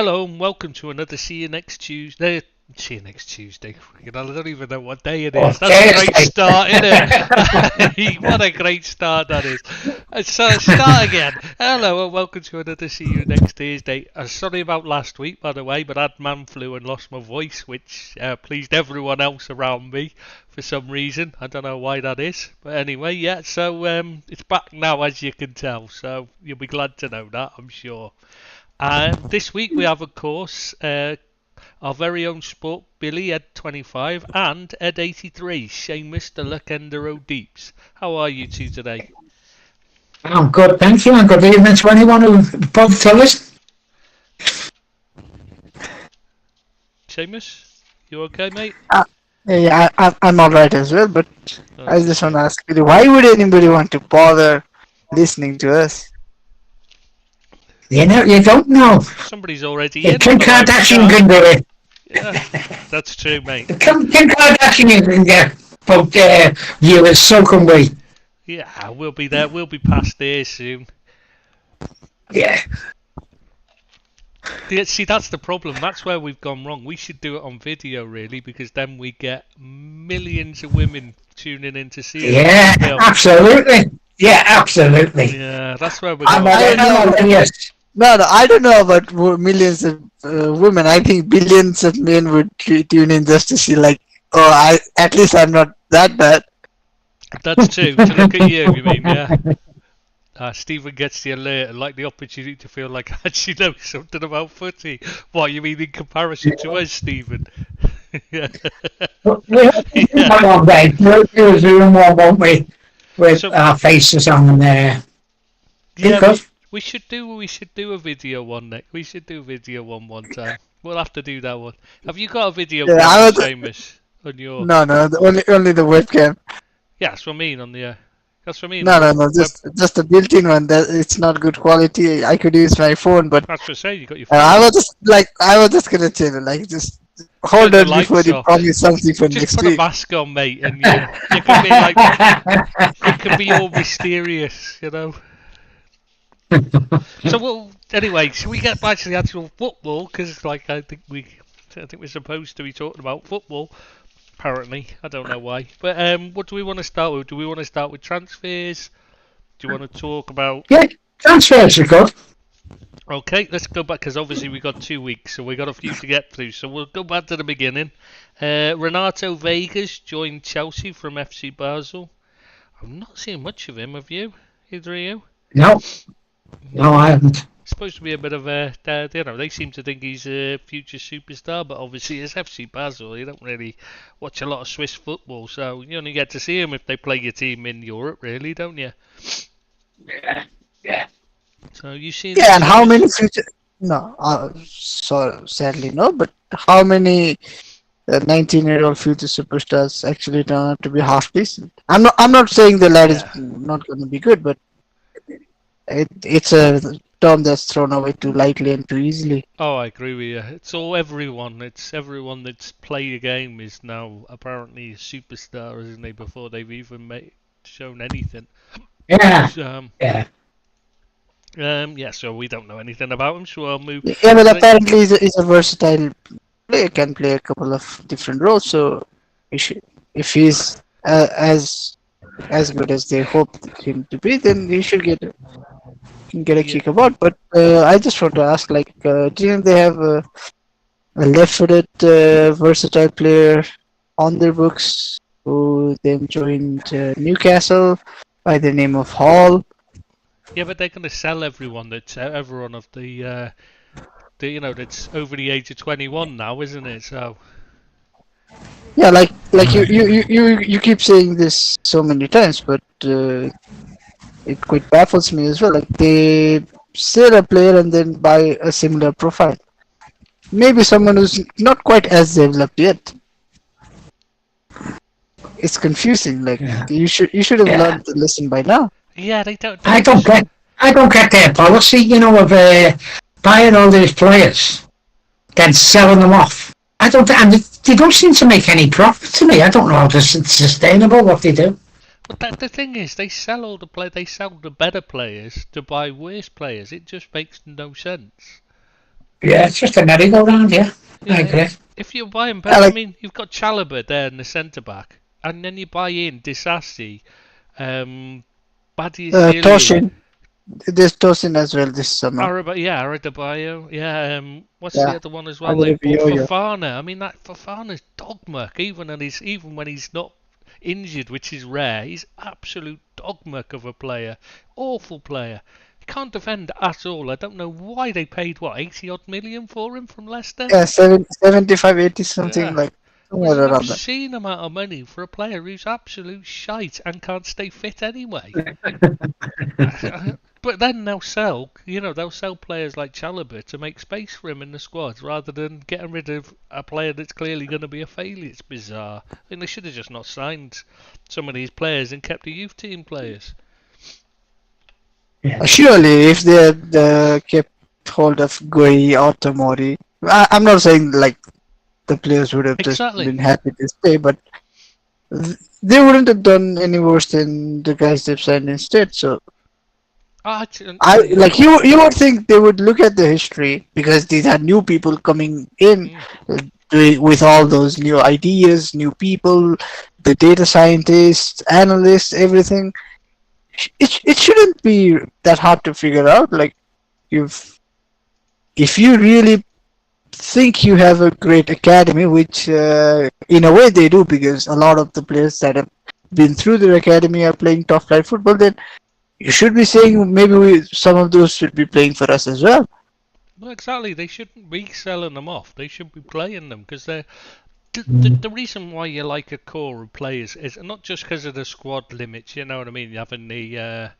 Hello and welcome to another See You Next Tuesday. See you next Tuesday. I don't even know what day it is. That's a great start, isn't it? What a great start that is. So start again. Hello and welcome to another See You Next Tuesday. Sorry about last week, by the way, but I had man flu and lost my voice, which pleased everyone else around me for some reason. I don't know why that is. But anyway, yeah, so it's back now, as you can tell. So you'll be glad to know that, I'm sure. This week we have, of course, our very own sport Billy, Ed25, and Ed83, Seamus the Luckender O'Deeps. How are you two today? I'm good, thank you, and good evening to anyone who both tell us. Seamus, you okay, mate? Yeah, I'm alright as well, but I Okay. just want to ask you, why would anybody want to bother listening to us? You know, you don't know. Somebody's already If in Kim on the live Kardashian chat. can do it. Yeah, that's true, mate. If Kim Kardashian can get both viewers, so can we. Yeah, we'll be there. We'll be past there soon. Yeah. Yeah, see, that's the problem. That's where we've gone wrong. We should do it on video, really, because then we get millions of women tuning in to see it. Yeah, absolutely. Yeah, absolutely. Yeah, that's where we're I'm going. yes. No, I don't know about millions of women. I think billions of men would tune in just to see, like, at least I'm not that bad. That's true. To look at you mean, yeah. Stephen gets the alert and like the opportunity to feel like I actually know something about footy. What, you mean in comparison to us, Stephen? Yeah. Come on, babe. We'll do a Zoom one, won't we? With our faces on there. Yeah, we should do a video one, Nick. We should do a video one time. We'll have to do that one. Have you got a video camera, Seamus, on your? No, only the webcam. Yeah, that's what I mean on the. That's what I mean. No, just a built-in one. That it's not good quality. I could use my phone, but that's what I say. You got your phone. I was just gonna tell you, like, just hold on before you promise something for just next put week. a mask on, mate, and you can be like, you can be all mysterious, you know. So well, anyway, should we get back to the actual football? Because like I think we're supposed to be talking about football. Apparently, I don't know why. But what do we want to start with? Do we want to start with transfers? Do you want to talk about? Yeah, transfers are good. Okay, let's go back because obviously we got 2 weeks, so we got a few to get through. So we'll go back to the beginning. Renato Vegas joined Chelsea from FC Basel. I've not seen much of him. Have you? Either of you? No, I haven't. Supposed to be a bit of a, they seem to think he's a future superstar, but obviously it's FC Basel. You don't really watch a lot of Swiss football, so you only get to see him if they play your team in Europe, really, don't you? Yeah. So you see. Yeah, and how many future? No, so sadly no. But how many 19-year-old future superstars actually turn out to be half decent? I'm not saying the lad is not going to be good, but it's a term that's thrown away too lightly and too easily. Oh, I agree with you. It's everyone. It's everyone that's played a game is now apparently a superstar, isn't they? Before they've even shown anything. Yeah. Yeah. So we don't know anything about him. So I'll move. Yeah, but apparently he's a versatile player. Can play a couple of different roles. So if he's as good as they hope him to be, then he should get a kick about. But I just want to ask, like, didn't they have a left-footed versatile player on their books who then joined Newcastle by the name of Hall? Yeah, but they're going to sell everyone of the that's over the age of 21 now, isn't it? So. Yeah, like you keep saying this so many times, but it quite baffles me as well. Like, they sell a player and then buy a similar profile. Maybe someone who's not quite as developed yet. It's confusing. Like, you should have learned the lesson by now. Yeah, they don't. I don't get their policy, of buying all these players, then selling them off. And they don't seem to make any profit to me. I don't know how it's sustainable what they do. But the thing is, they sell the better players to buy worse players. It just makes no sense. Yeah, it's just a merry-go-round, yeah. I Yeah, agree. if you're buying I better, I like mean, you've got Chalobah there in the centre back, and then you buy in Disasi, Badiashile, Toshin. There's Toshin as well this summer. Adebayo, what's the Yeah, other one as well? They bought Adebayo. Fofana. I mean, that Fofana's dog muck, even when he's not injured, which is rare. He's absolute dog muck of a player, awful player. He can't defend at all. I don't know why they paid 80 odd million for him from Leicester. Yeah, 75, 80 something Yeah. like It was somewhere an around that. obscene amount of money for a player who's absolute shite and can't stay fit anyway. But then they'll sell players like Chalobah to make space for him in the squad rather than getting rid of a player that's clearly going to be a failure. It's bizarre. I think they should have just not signed some of these players and kept the youth team players. Yeah. Surely, if they had kept hold of Goi or Tomori, I'm not saying like the players would have Exactly. just been happy to stay, but they wouldn't have done any worse than the guys they've signed instead. So I like you would think they would look at the history because these are new people coming in with all those new ideas, new people, the data scientists, analysts, everything. It shouldn't be that hard to figure out. Like if you really think you have a great academy, which in a way they do because a lot of the players that have been through their academy are playing top flight football, then you should be saying maybe some of those should be playing for us as well. Well, exactly. They shouldn't be selling them off. They should be playing them because they're the reason why you like a core of players is not just because of the squad limits. You know what I mean? Having the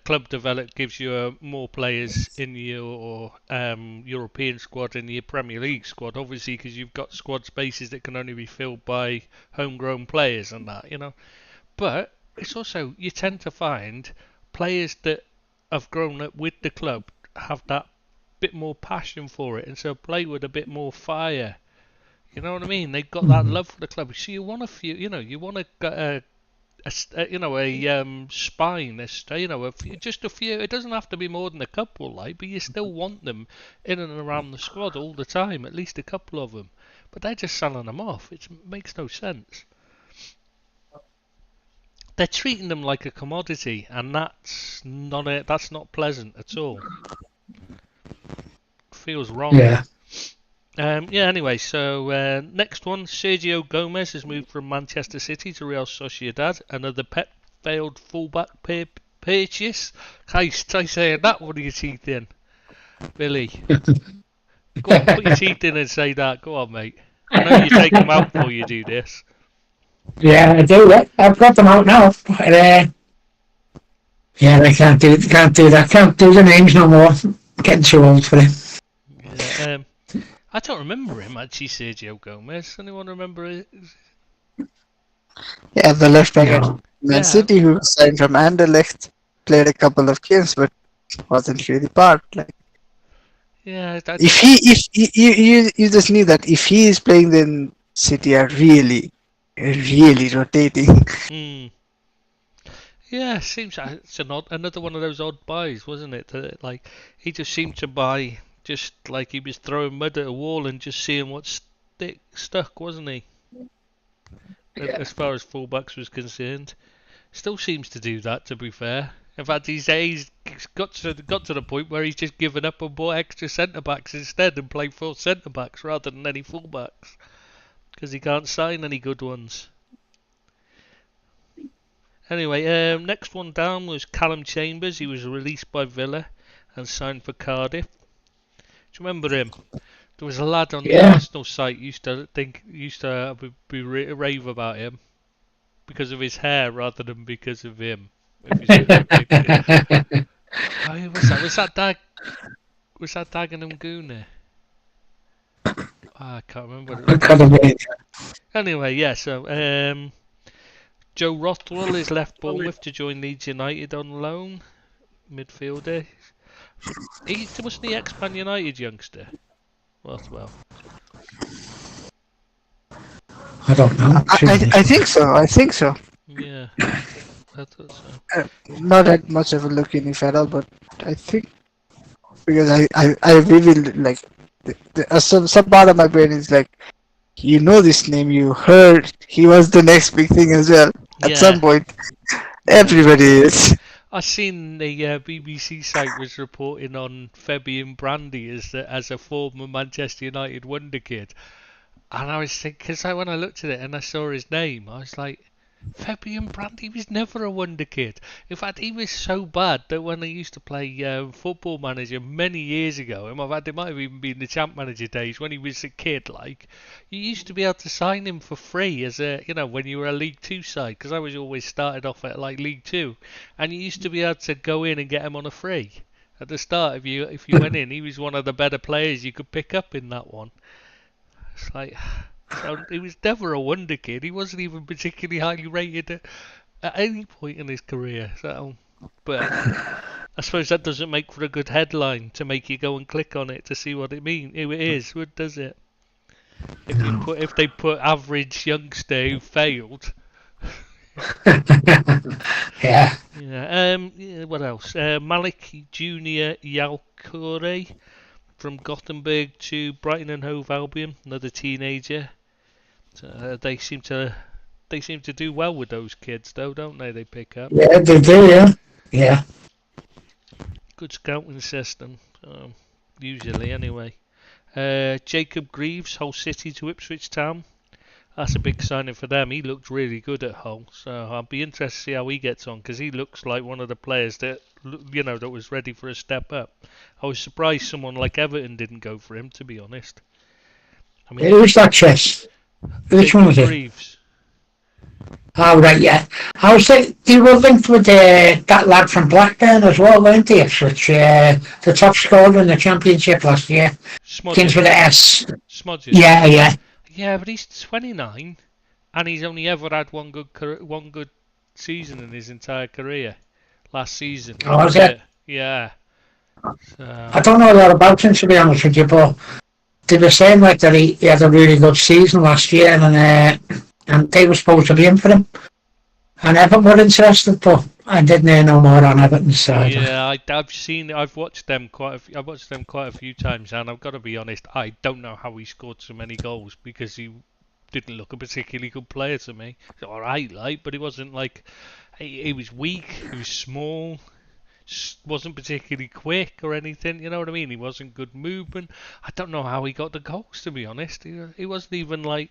club developed gives you more players in your European squad and your Premier League squad. Obviously, because you've got squad spaces that can only be filled by homegrown players and that. But it's also you tend to find players that have grown up with the club have that bit more passion for it and so play with a bit more fire. You know what I mean? They've got that love for the club. So you want you want to get a spine, just a few. It doesn't have to be more than a couple, but you still want them in and around the squad all the time, at least a couple of them. But they're just selling them off. It makes no sense. They're treating them like a commodity, and that's not pleasant at all. Feels wrong. Yeah. Anyway, so next one, Sergio Gomez has moved from Manchester City to Real Sociedad. Another failed fullback purchase. Christ, try saying that with your teeth in. Billy. Go on, put your teeth in and say that. Go on, mate. I know you take them out before you do this. Yeah, I do. I've got them out now. But, yeah, they can't do that. Can't do the names no more. Getting too old for it. Yeah, I don't remember him actually, Sergio Gomez. Anyone remember it? Yeah, the left back at Man City who signed from Anderlecht, played a couple of games but wasn't really part. Like, yeah, if you just knew that if he is playing, then City are really rotating. Yeah, seems like it's another one of those odd buys, wasn't it? That, like he just seemed to buy. Just like he was throwing mud at a wall and just seeing what stuck, wasn't he? Yeah. As far as fullbacks was concerned, still seems to do that. To be fair, in fact, he's got to the point where he's just given up and bought extra centre backs instead and played 4 centre backs rather than any fullbacks because he can't sign any good ones. Anyway, next one down was Callum Chambers. He was released by Villa and signed for Cardiff. Do you remember him? There was a lad on the Arsenal site used to be rave about him because of his hair rather than because of him. Was that Dagenham Gooner? I can't remember. Anyway, yeah. So Joe Rothwell has left Bournemouth to join Leeds United on loan. Midfielder. He wasn't the ex-Man United youngster. Rothwell. I don't know. I think so. Yeah, I thought so. Not that much of a look in if at all, but I think because I really like some part of my brain is like, you know this name, you heard he was the next big thing as well. At Yeah, some point, yeah. everybody is. I seen the BBC site was reporting on Fabian Brandy as a former Manchester United wonder kid, and I was thinking, because when I looked at it and I saw his name, I was like, Fabian Brandy was never a wonder kid. In fact, he was so bad that when I used to play Football Manager many years ago, in fact, it might have even been the Champ Manager days when he was a kid, like, you used to be able to sign him for free as a, when you were a League Two side, because I was always started off at like League Two, and you used to be able to go in and get him on a free. At the start, if you went in, he was one of the better players you could pick up in that one. It's like, so he was never a wonder kid. He wasn't even particularly highly rated at any point in his career. So, but I suppose that doesn't make for a good headline to make you go and click on it to see what it means. Who it is, what does it? If they put average youngster who failed. Yeah. Yeah. What else? Malik Junior Yalkore from Gothenburg to Brighton and Hove Albion, another teenager. They seem to do well with those kids, though, don't they? They pick up. Yeah, they do, yeah. Yeah. Good scouting system, usually anyway. Jacob Greaves, Hull City to Ipswich Town. That's a big signing for them. He looked really good at Hull, so I'll be interested to see how he gets on, because he looks like one of the players that that was ready for a step up. I was surprised someone like Everton didn't go for him, to be honest. I mean, Who's that, Chess? Which one was it? Greaves. Oh, right, yeah. I was like, they were linked with that lad from Blackburn as well, weren't they? Ipswich, the top scorer in the Championship last year. Begins with an S. Smodges. Yeah, yeah. Yeah, but he's 29, and he's only ever had one good season in his entire career. Last season. Oh, is it? Yeah. I don't know a lot about him, to be honest with you, but they were saying like that he had a really good season last year, and they were supposed to be in for him. And Everton were interested, but I didn't hear no more on Everton's side. Yeah, I've watched them quite a few times, and I've got to be honest, I don't know how he scored so many goals, because he didn't look a particularly good player to me. He's alright, but he wasn't like, he was weak, he was small, wasn't particularly quick or anything, you know what I mean? He wasn't good movement. I don't know how he got the goals, to be honest. He wasn't even like,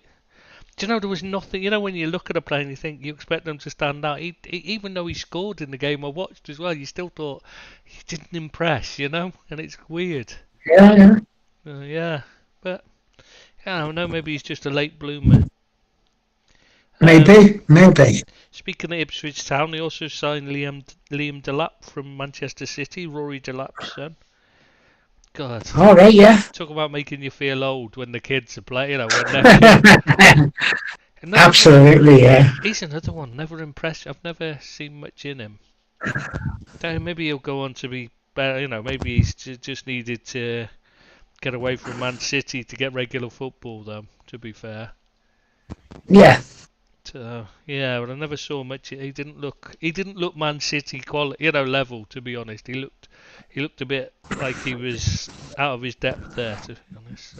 do you know, there was nothing, when you look at a player and you think you expect them to stand out, even though he scored in the game I watched as well, you still thought he didn't impress, and it's weird. Yeah, yeah. Yeah, but I don't know, maybe he's just a late bloomer. Maybe. Speaking of Ipswich Town, they also signed Liam Delap from Manchester City, Rory Delap's son. God. All right, yeah. Talk about making you feel old when the kids are playing, when they're Absolutely, yeah. He's another one, never impressed. I've never seen much in him. Maybe he'll go on to be better, maybe he's just needed to get away from Man City to get regular football, though, to be fair. Yeah. Yeah, but I never saw much. He didn't look Man City quality, level, to be honest. He looked a bit like he was out of his depth there, to be honest.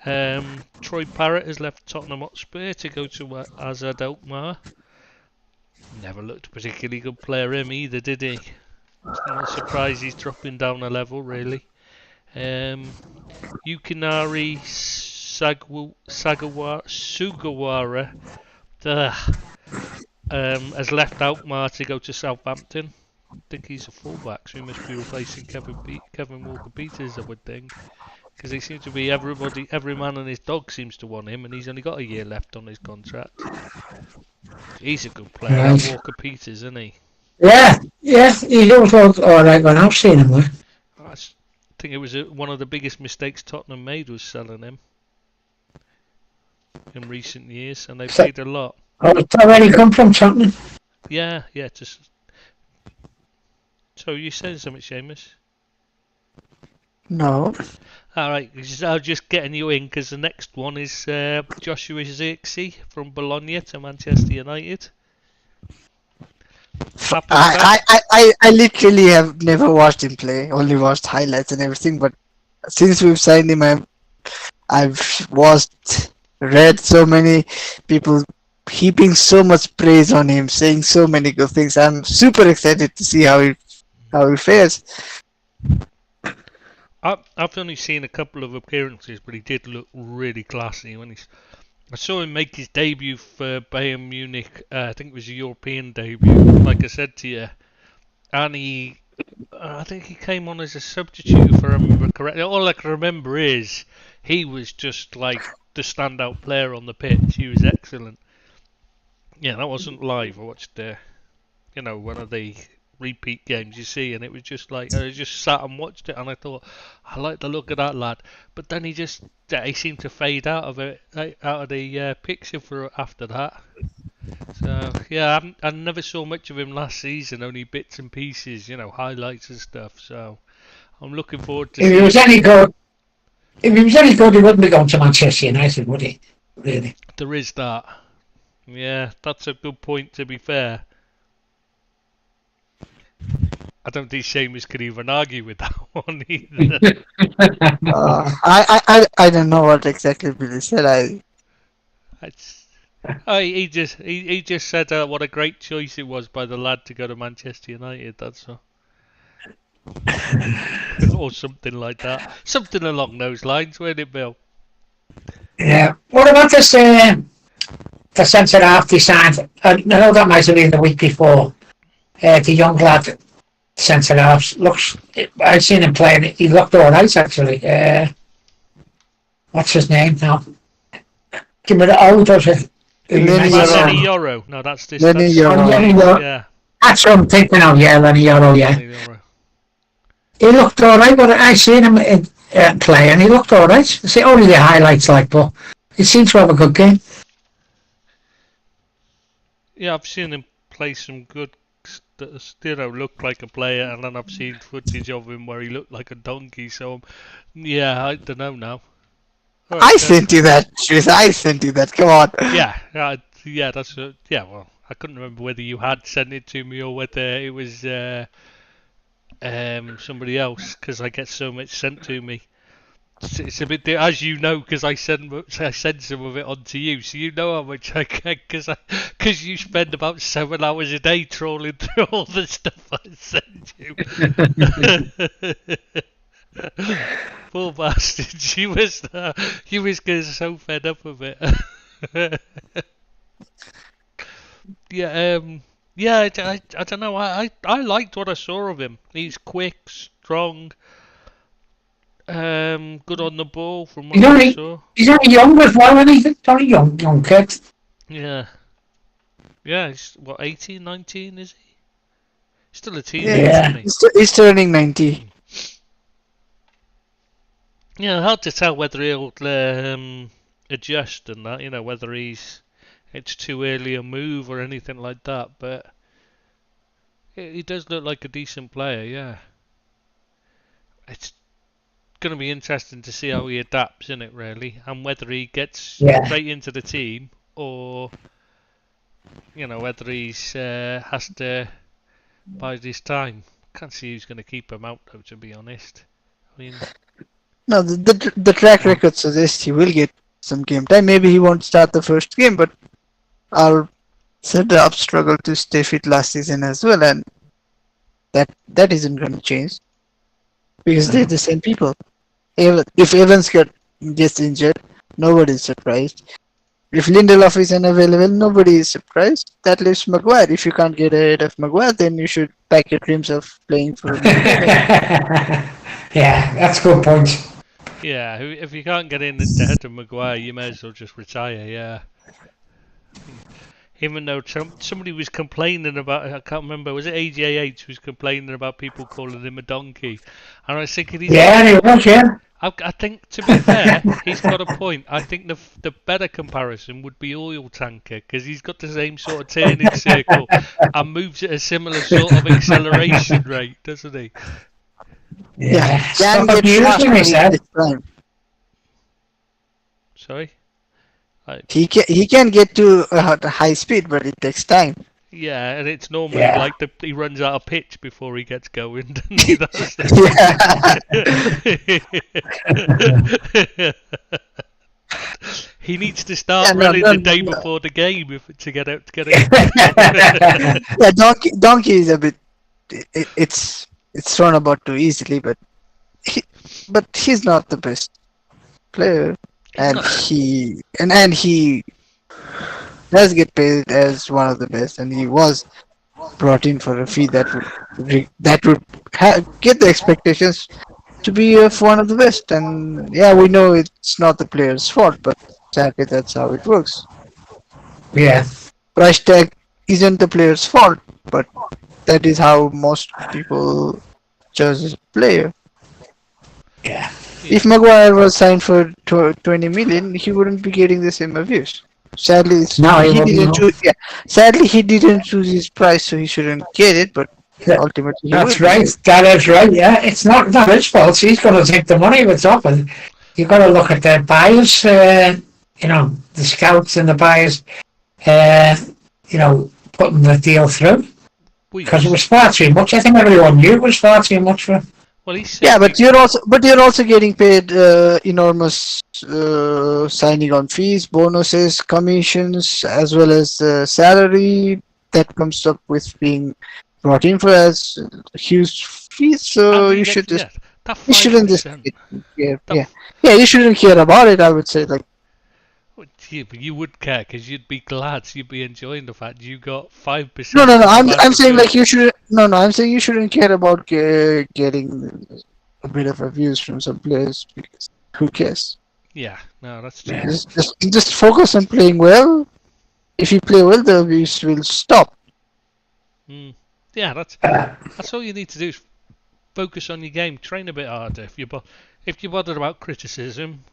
So. Troy Parrott has left Tottenham Hotspur to go to Azad Alkmaar. Never looked a particularly good player him either, did he? It's not a surprise he's dropping down a level, really. Yukinari Sugawara has left Alkmaar to go to Southampton. I think he's a fullback, so he must be replacing Kevin Walker-Peters, I would think. Because they seem to be every man and his dog seems to want him, and he's only got a year left on his contract. He's a good player, right. Walker-Peters, isn't he? Yeah, he always looked alright when I've seen him there. I think it was one of the biggest mistakes Tottenham made was selling him in recent years, and they paid a lot. Oh, it's already come from Tottenham? Yeah, just... So you saying something, Seamus? No. Alright, I'm just getting you in, because the next one is Joshua Zirkzee from Bologna to Manchester United. happy with that? I literally have never watched him play. Only watched highlights and everything. But since we've signed him, I've read so many people heaping so much praise on him, saying so many good things. I'm super excited to see how he fares. I've only seen a couple of appearances, but he did look really classy when I saw him make his debut for Bayern Munich. I think it was a European debut, like I said to you, and I think he came on as a substitute, if I remember correctly. All I can remember is he was just like the standout player on the pitch. He was excellent. Yeah, that wasn't live. I watched one of the repeat games you see, and it was just like I just sat and watched it, and I thought I like the look of that lad. But then he seemed to fade out of it, out of the picture for after that. So yeah, I never saw much of him last season, only bits and pieces, highlights and stuff. So I'm looking forward to. If he was any good, he wouldn't be going to Manchester United, would he? Really? There is that. Yeah, that's a good point. To be fair, I don't think Seamus could even argue with that one either. I don't know what exactly Billy said. He just said what a great choice it was by the lad to go to Manchester United. That's all. Or something like that. Something along those lines, weren't it, Bill? Yeah. What about this? The centre half they signed. I know that might have been the week before. The young lad, centre half, looks. I've seen him playing. He looked all right actually. What's his name now? Give me the does it? Lenny Yoro. No, that's this. Lenny Yoro. Yeah. That's what I'm thinking of. Yeah, Lenny Yoro. Yeah. Lenny Yoro. He looked all right, but I seen him play, and he looked all right. See, only the highlights, but he seems to have a good game. Yeah, I've seen him play some good, look like a player, and then I've seen footage of him where he looked like a donkey. So, yeah, I don't know now. Right, I sent you that, Chris. I sent you that. Come on. Yeah, that's well, I couldn't remember whether you had sent it to me or whether it was somebody else, because I get so much sent to me. It's a bit, as you know, because I send some of it on to you, so you know how much I get, because you spend about 7 hours a day trawling through all the stuff I send you. Poor bastard, she was getting so fed up of it. Yeah, I don't know. I liked what I saw of him. He's quick, strong. Good on the ball from what I saw. He's only young as well, and he's only young kid. Yeah, he's what, 18, 19, is he? Still a teenager, yeah. Isn't he? He's turning 90. Yeah, hard to tell whether he'll adjust and that, whether it's too early a move or anything like that, but he does look like a decent player, yeah. It's going to be interesting to see how he adapts, isn't it, really? And whether he gets straight into the team or, whether he's has to bide his time. Can't see who's going to keep him out, though, to be honest. I mean... No, the track record suggests he will get some game time. Maybe he won't start the first game, but our centre-up struggled to stay fit last season as well, and that isn't going to change because they're the same people. If Evans gets injured, nobody's surprised. If Lindelof is unavailable, nobody is surprised. That leaves Maguire. If you can't get ahead of Maguire, then you should pack your dreams of playing for him. Yeah, that's a good point. Yeah, if you can't get in ahead of Maguire, you may as well just retire, yeah. Even though somebody was complaining about, I can't remember, was it AJH who was complaining about people calling him a donkey? And I was thinking, he was, yeah. I think, to be fair, he's got a point. I think the better comparison would be Oil Tanker, because he's got the same sort of turning circle and moves at a similar sort of acceleration rate, doesn't he? Yeah. Sorry? He can get to high speed, but it takes time. Yeah, and it's normally Yeah. like he runs out of pitch before he gets going, doesn't he? That's he needs to start running the day before the game to get out to get it. Yeah, Donkey is a bit. It's thrown about too easily, but he's not the best player, and he does get paid as one of the best, and he was brought in for a fee that would get the expectations to be of one of the best. And yeah, we know it's not the player's fault, but sadly that's how it works. Yeah. Price tag isn't the player's fault, but that is how most people judge a player. Yeah. If Maguire was signed for 20 million, he wouldn't be getting the same abuse. Sadly, he didn't choose. Yeah, sadly he didn't choose his price, so he shouldn't get it. But ultimately, that's right. That is right. Yeah, it's not his fault. He's going to take the money with top, and you've got to look at the buyers. The scouts and the buyers. Putting the deal through because it was far too much. I think everyone knew it was far too much for him. Well, but you're also getting paid enormous signing on fees, bonuses, commissions, as well as salary that comes up with being brought in for as huge fees. So you should just you shouldn't just care. You shouldn't care about it. I would say Yeah, but you would care because you'd be glad, you'd be enjoying the fact you got 5%. No. I'm saying like you should. No. I'm saying you shouldn't care about getting a bit of abuse from some players because who cares? Yeah, no, that's true. Just focus on playing well. If you play well, the abuse will stop. Yeah, that's all you need to do is focus on your game, train a bit harder. If you're bothered about criticism,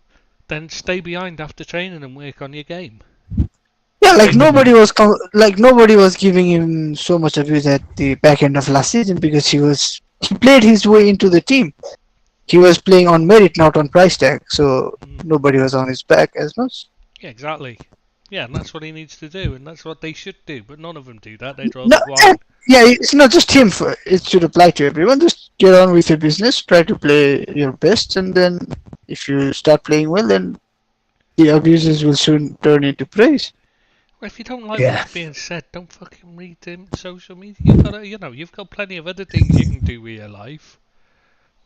then stay behind after training and work on your game. Yeah, nobody was giving him so much abuse at the back end of last season because he played his way into the team. He was playing on merit, not on price tag, so nobody was on his back as much. Yeah, exactly. Yeah, and that's what he needs to do, and that's what they should do. But none of them do that. They draw the line. Yeah, it's not just him. It should apply to everyone. Just get on with your business, try to play your best, and then if you start playing well, then the abuses will soon turn into praise. Well, if you don't like what's being said, don't fucking read social media. You've got plenty of other things you can do with your life.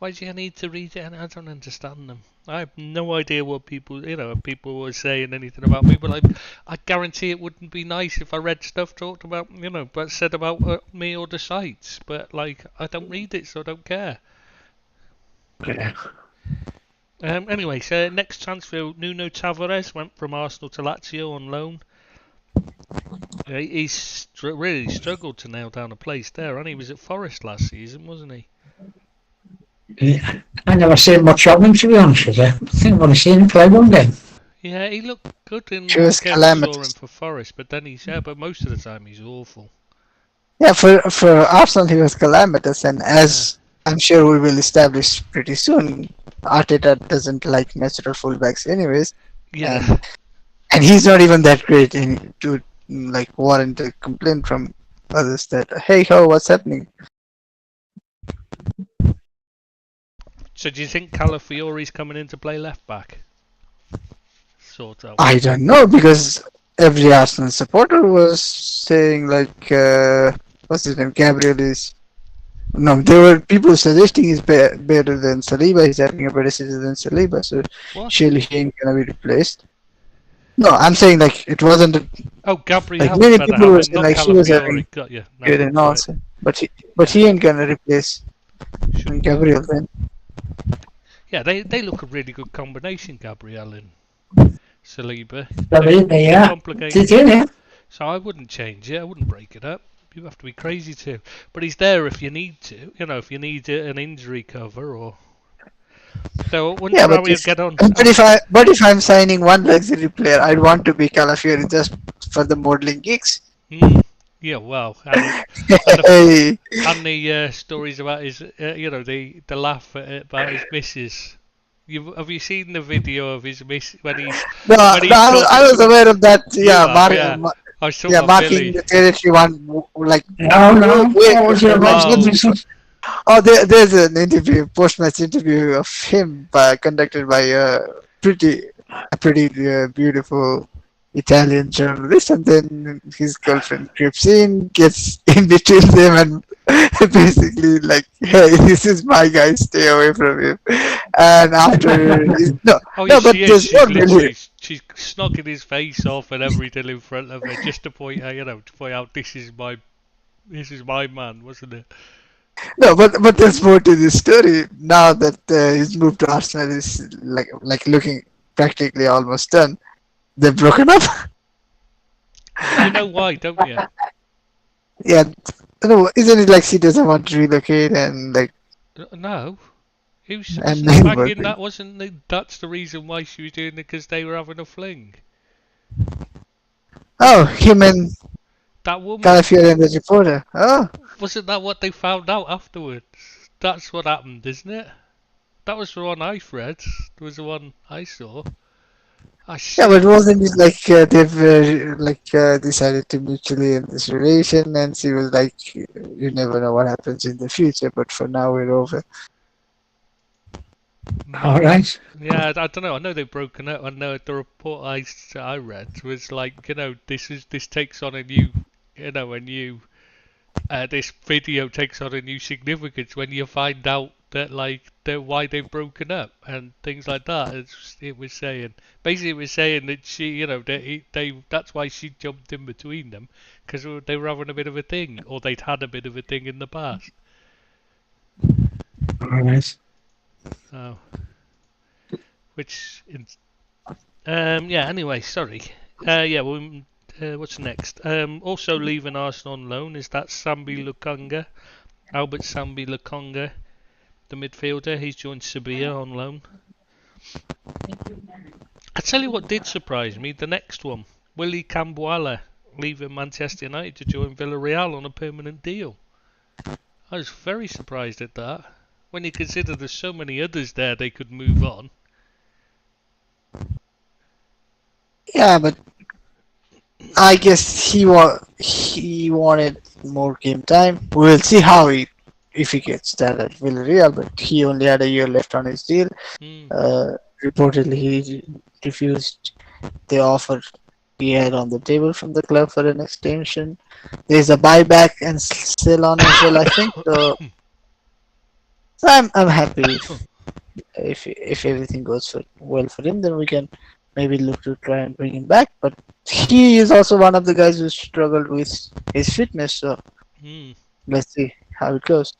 Why do you need to read it? And I don't understand them. I have no idea what people were saying anything about me, but I guarantee it wouldn't be nice if I read stuff talked about, but said about me or the sites. But I don't read it, so I don't care. Yeah. Anyway, so next transfer, Nuno Tavares went from Arsenal to Lazio on loan. He's really struggled to nail down a place there, and he was at Forest last season, wasn't he? Yeah. I never seen much of him, to be honest with you. I think I've only seen him play one game. Yeah, he looked good in calamitous for Forest, but then but most of the time he's awful. Yeah, for Arsenal he was calamitous, and as I'm sure we will establish pretty soon, Arteta doesn't like natural fullbacks anyways. Yeah. And he's not even that great to warrant a complaint from others that, hey ho, what's happening? So do you think Calafiori's coming in to play left back? Sort of. I don't know, because every Arsenal supporter was saying what's his name, Gabriel is... No, there were people suggesting he's better than Saliba, he's having a better season than Saliba, so surely he ain't gonna be replaced. No, I'm saying it wasn't... Gabriel. Many people were saying she was having good and all, but he ain't gonna replace Gabriel then. Yeah, they look a really good combination, Gabriel and Saliba. Saliba, yeah. Complicated. So I wouldn't change it. I wouldn't break it up. You have to be crazy to. But he's there if you need to. If you need an injury cover or. So how we get on. But if I'm signing one luxury player, I'd want to be Calafiori just for the modelling gigs. Yeah, well, and the stories about his, the laugh about his missus. Have you seen the video of his miss when he's? I was aware of that. Yeah, I was talking Yeah, about marking Billy. the territory one, like, No, wait, what was your oh, there's an interview, post-match interview of him conducted by a pretty beautiful Italian journalist, and then his girlfriend creeps in, gets in between them, and basically like, "Hey, this is my guy. Stay away from him." And after, Oh yeah, no, but she is. there's She's not really. literally she's snogging his face off and everything in front of her just to point out, to point out this is my man, wasn't it? No, but there's more to this story. Now that his move to Arsenal is like looking practically almost done, they've broken up. You know why, don't you? Yeah, no, isn't it like she doesn't want to relocate and like No. It was, and wasn't it then back in that wasn't it, that's the reason why she was doing it because they were having a fling. oh, him and That woman, Calafiore and the reporter. Oh, wasn't that what they found out afterwards? That's what happened, isn't it? That was the one I read. It was the one I saw. I yeah, but see. wasn't it like they've decided to mutually end this relation, and she was like, "You never know what happens in the future, but for now we're over." All right. Yeah, I don't know. I know they've broken up. I know the report I read was like, this takes on a new, a new. This video takes on a new significance when you find out that why they've broken up and things like that. It was saying basically it was saying that she, that's why she jumped in between them because they were having a bit of a thing or they'd had a bit of a thing in the past. All right. Oh. Yeah. Anyway, sorry. Yeah. Well, what's next? Also leaving Arsenal on loan is that Sambi Lukonga, Albert Sambi Lukonga, the midfielder. He's joined Sevilla on loan. I tell you what did surprise me. The next one, Willy Cambuala, leaving Manchester United to join Villarreal on a permanent deal. I was very surprised at that. When you consider there's so many others there they could move on. Yeah, but I guess he wanted more game time. We'll see if he gets that at Villarreal, but he only had a year left on his deal. Reportedly, he refused the offer he had on the table from the club for an extension. There's a buyback and sell on as well, I think. So I'm happy if everything goes well for him, then we can maybe look to try and bring him back. But he is also one of the guys who struggled with his fitness, so let's see how it goes.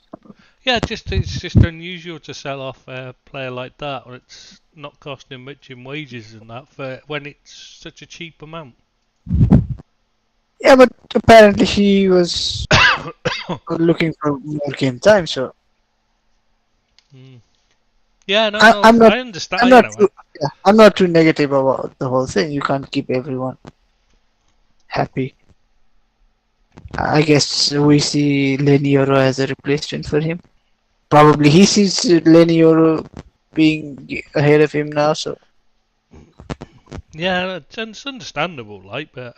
Yeah, it's just unusual to sell off a player like that, or it's not costing much in wages and that for when it's such a cheap amount. Yeah, but apparently he was looking for more game time, so. Yeah, no, I'm not, I understand. I'm not too negative about the whole thing. You can't keep everyone happy. I guess we see Lenioro as a replacement for him. Probably he sees Lenioro being ahead of him now, so. Yeah, it's understandable, but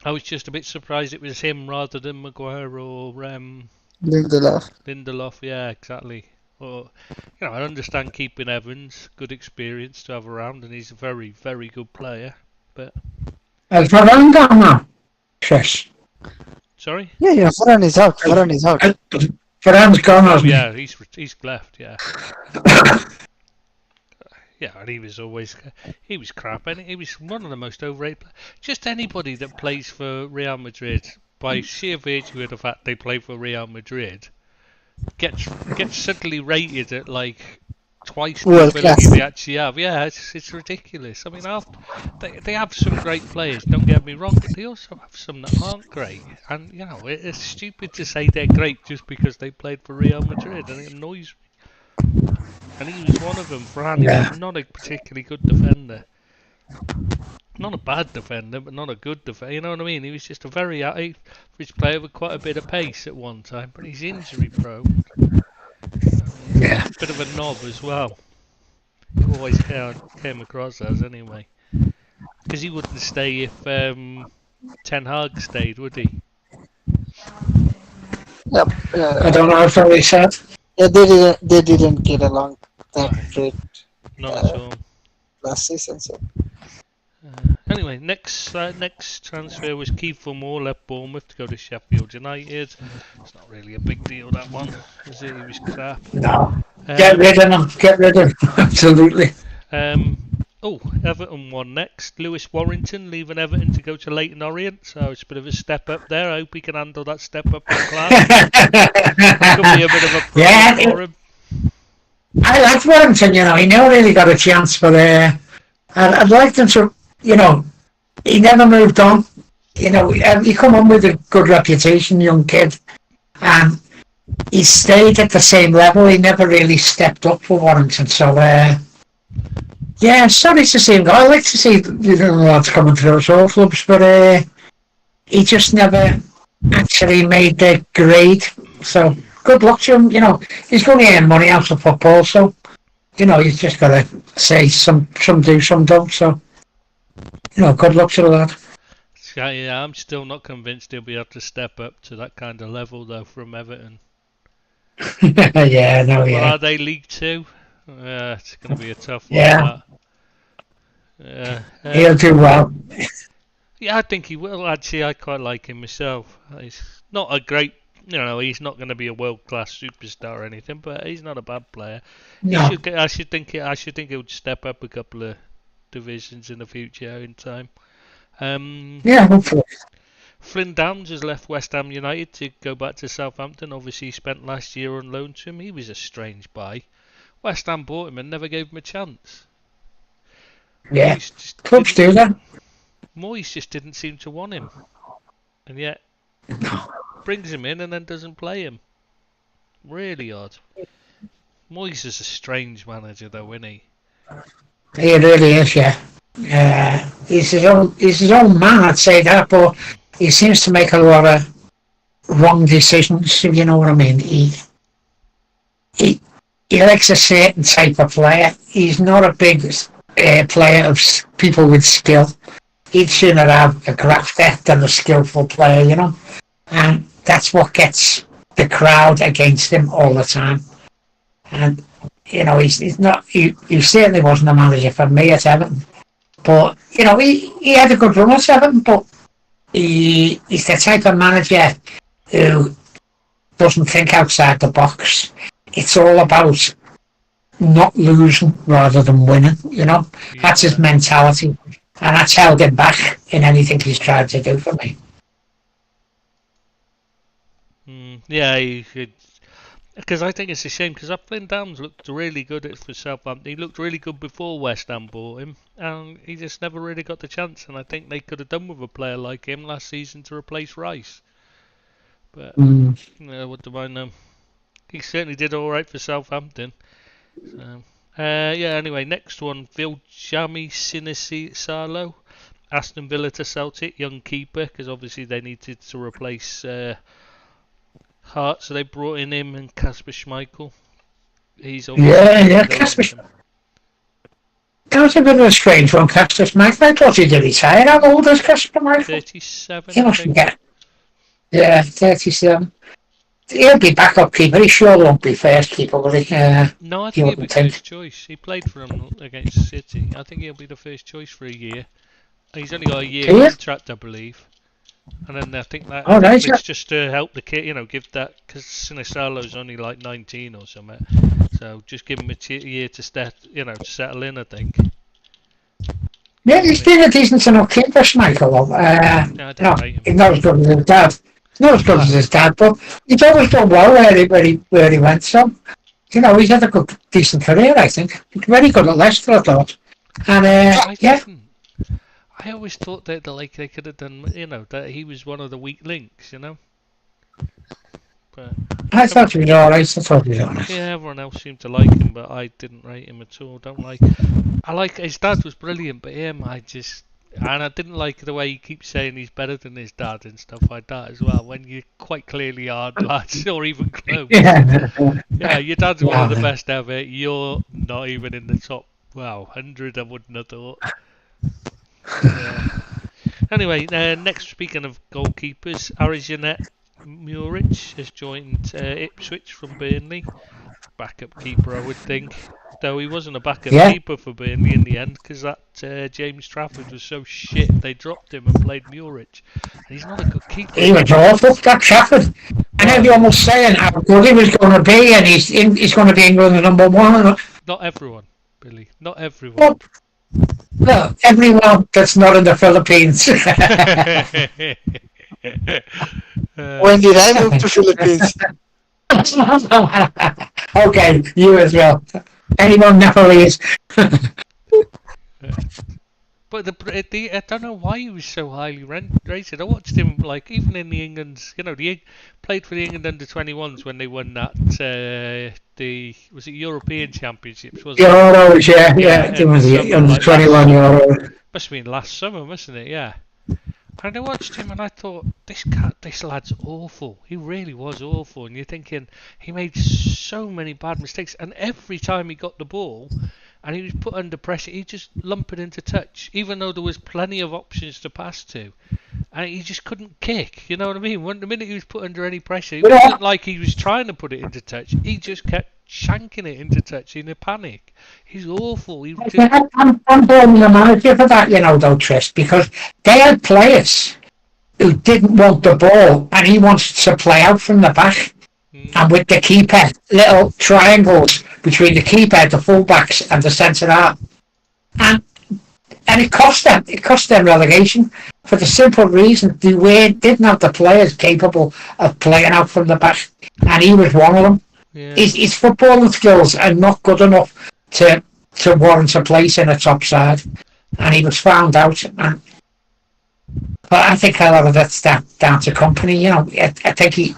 I was just a bit surprised it was him rather than Maguire or Lindelof. Lindelof, yeah, exactly. Or, I understand keeping Evans, good experience to have around, and he's a very, very good player. But Varane gone now, Chris. Sorry? Yeah, Varane is out. Varane's gone, Oh hasn't he? yeah, he's left. Yeah. Yeah, and he was crap, and he was one of the most overrated players. Just anybody that plays for Real Madrid, by sheer virtue of the fact they play for Real Madrid, gets suddenly rated at like twice the ability they actually have. Yeah, it's ridiculous. I mean, they have some great players, don't get me wrong, but they also have some that aren't great. And it's stupid to say they're great just because they played for Real Madrid, and it annoys me. And he was one of them. Varane, he was not a particularly good defender. Not a bad defender, but not a good defender. You know what I mean? He was just a very average player with quite a bit of pace at one time, but he's injury prone. Yeah. Bit of a knob as well. He always came across as anyway. Because he wouldn't stay if Ten Hag stayed, would he? Yep. I don't know if he said. Yeah, they didn't get along that great Not at all. last season. So Anyway, next transfer was Kiefer Moore, left Bournemouth to go to Sheffield United. It's not really a big deal, that one, is it? He was crap. No. Get rid of him. Get rid of him. Absolutely. Everton won next. Lewis Warrington leaving Everton to go to Leyton Orient, so it's a bit of a step up there. I hope he can handle that step up in class. Could be a bit of a problem for him. I liked Warrington, he never really got a chance, but I'd like him to, he never moved on. He come on with a good reputation, young kid, and he stayed at the same level. He never really stepped up for Warrington, so sorry to see him go. I like to see lads coming through us all clubs, but he just never actually made the grade. So good luck to him. He's going to earn money out of football, so he's just got to say some do, some don't. So good luck to the lad. Yeah, I'm still not convinced he'll be able to step up to that kind of level though from Everton. Yeah. Are they League 2? It's going to be a tough one. Yeah. That. He'll do well. Yeah, I think he will. Actually, I quite like him myself. He's not a great, he's not going to be a world-class superstar or anything, but he's not a bad player. No. I should think he'll step up a couple of divisions in the future in time. Hopefully. Flynn Downs has left West Ham United to go back to Southampton. Obviously, he spent last year on loan to him. He was a strange buy. West Ham bought him and never gave him a chance. Yeah, clubs do that. Moyes just didn't seem to want him, and yet brings him in and then doesn't play him. Really odd. Moyes is a strange manager, though, isn't he? He really is, yeah. He's his own man, I'd say that, but he seems to make a lot of wrong decisions. If you know what I mean. He likes a certain type of player. He's not a big player of people with skill. He'd sooner have a grafter than a skillful player, and that's what gets the crowd against him all the time. And he's not. He certainly wasn't a manager for me at Everton, but he had a good run at Everton. But he's the type of manager who doesn't think outside the box. It's all about not losing rather than winning, That's his mentality, and that's held him back in anything he's tried to do for me. Because I think it's a shame, because Flynn Downs looked really good for Southampton. He looked really good before West Ham bought him, and he just never really got the chance, and I think they could have done with a player like him last season to replace Rice. But, what do I know? He certainly did alright for Southampton. So, anyway, next one, Viljami Sinisalo, Aston Villa to Celtic, young keeper, because obviously they needed to replace Hart, so they brought in him and Kasper Schmeichel. He's Kasper. That was a bit of a strange one, Kasper Schmeichel. I thought he did retire. How old is Kasper Schmeichel? 37. He must get. Yeah, 37. He'll be backup keeper. He sure won't be first keeper, will he? No, I think he'll be first choice. He played for him against City. I think he'll be the first choice for a year. He's only got a year contract, I believe. And then I think that it's just to help the kid, give that, because Sinisalo's only like 19 or something. So just give him a year to settle in, I think. Yeah, he's been a decent enough keeper, Schmeichel. He's not as good as his dad. Not as good as his dad, but he's always done well where he went. So, he's had a good, decent career, I think. Very good at Leicester, I thought. And I always thought that they could have done, that he was one of the weak links, But I thought he was alright. Yeah, everyone else seemed to like him, but I didn't rate him at all. I like his dad was brilliant, but him, I didn't like the way he keeps saying he's better than his dad and stuff like that as well, when you quite clearly aren't, lads, or even close. Yeah, your dad's one of the best ever. You're not even in the top, 100, I wouldn't have thought. Yeah. Anyway, next, speaking of goalkeepers, Arijanet Muric has joined Ipswich from Burnley. Backup keeper, I would think. Though he wasn't a backup Yeah. keeper for Burnley in the end, because that James Trafford was so shit, they dropped him and played Muric. And he's not a good keeper. He was awful, that Trafford. And everyone was saying how good he was going to be, and he's going to be England number one. Not everyone, Billy. Not everyone. Well, everyone that's not in the Philippines. When did I move to Philippines? Okay, you as well. Anyone Nepalese? But I don't know why he was so highly rated. I watched him, like, even in the England's, he played for the England under-21s when they won that, was it European Championships, wasn't it? Euros, yeah. It was the under 21 Euro. Must have been last summer, mustn't it? Yeah. And I watched him and I thought, this lad's awful. He really was awful. And you're thinking, he made so many bad mistakes. And every time he got the ball and he was put under pressure, he just lumped it into touch, even though there was plenty of options to pass to. And he just couldn't kick, you know what I mean? The minute he was put under any pressure, it wasn't like he was trying to put it into touch. He just kept shanking it into touch in a panic. He's awful. I'm blaming the manager for that, though, Trish, because they had players who didn't want the ball and he wanted to play out from the back. And with the keeper, little triangles between the keeper, the fullbacks and the centre half. And it cost them relegation for the simple reason they didn't have the players capable of playing out from the back, and he was one of them. Yeah. His footballing skills are not good enough to warrant a place in a top side, and he was found out. But I think a lot of that's down to company. I think he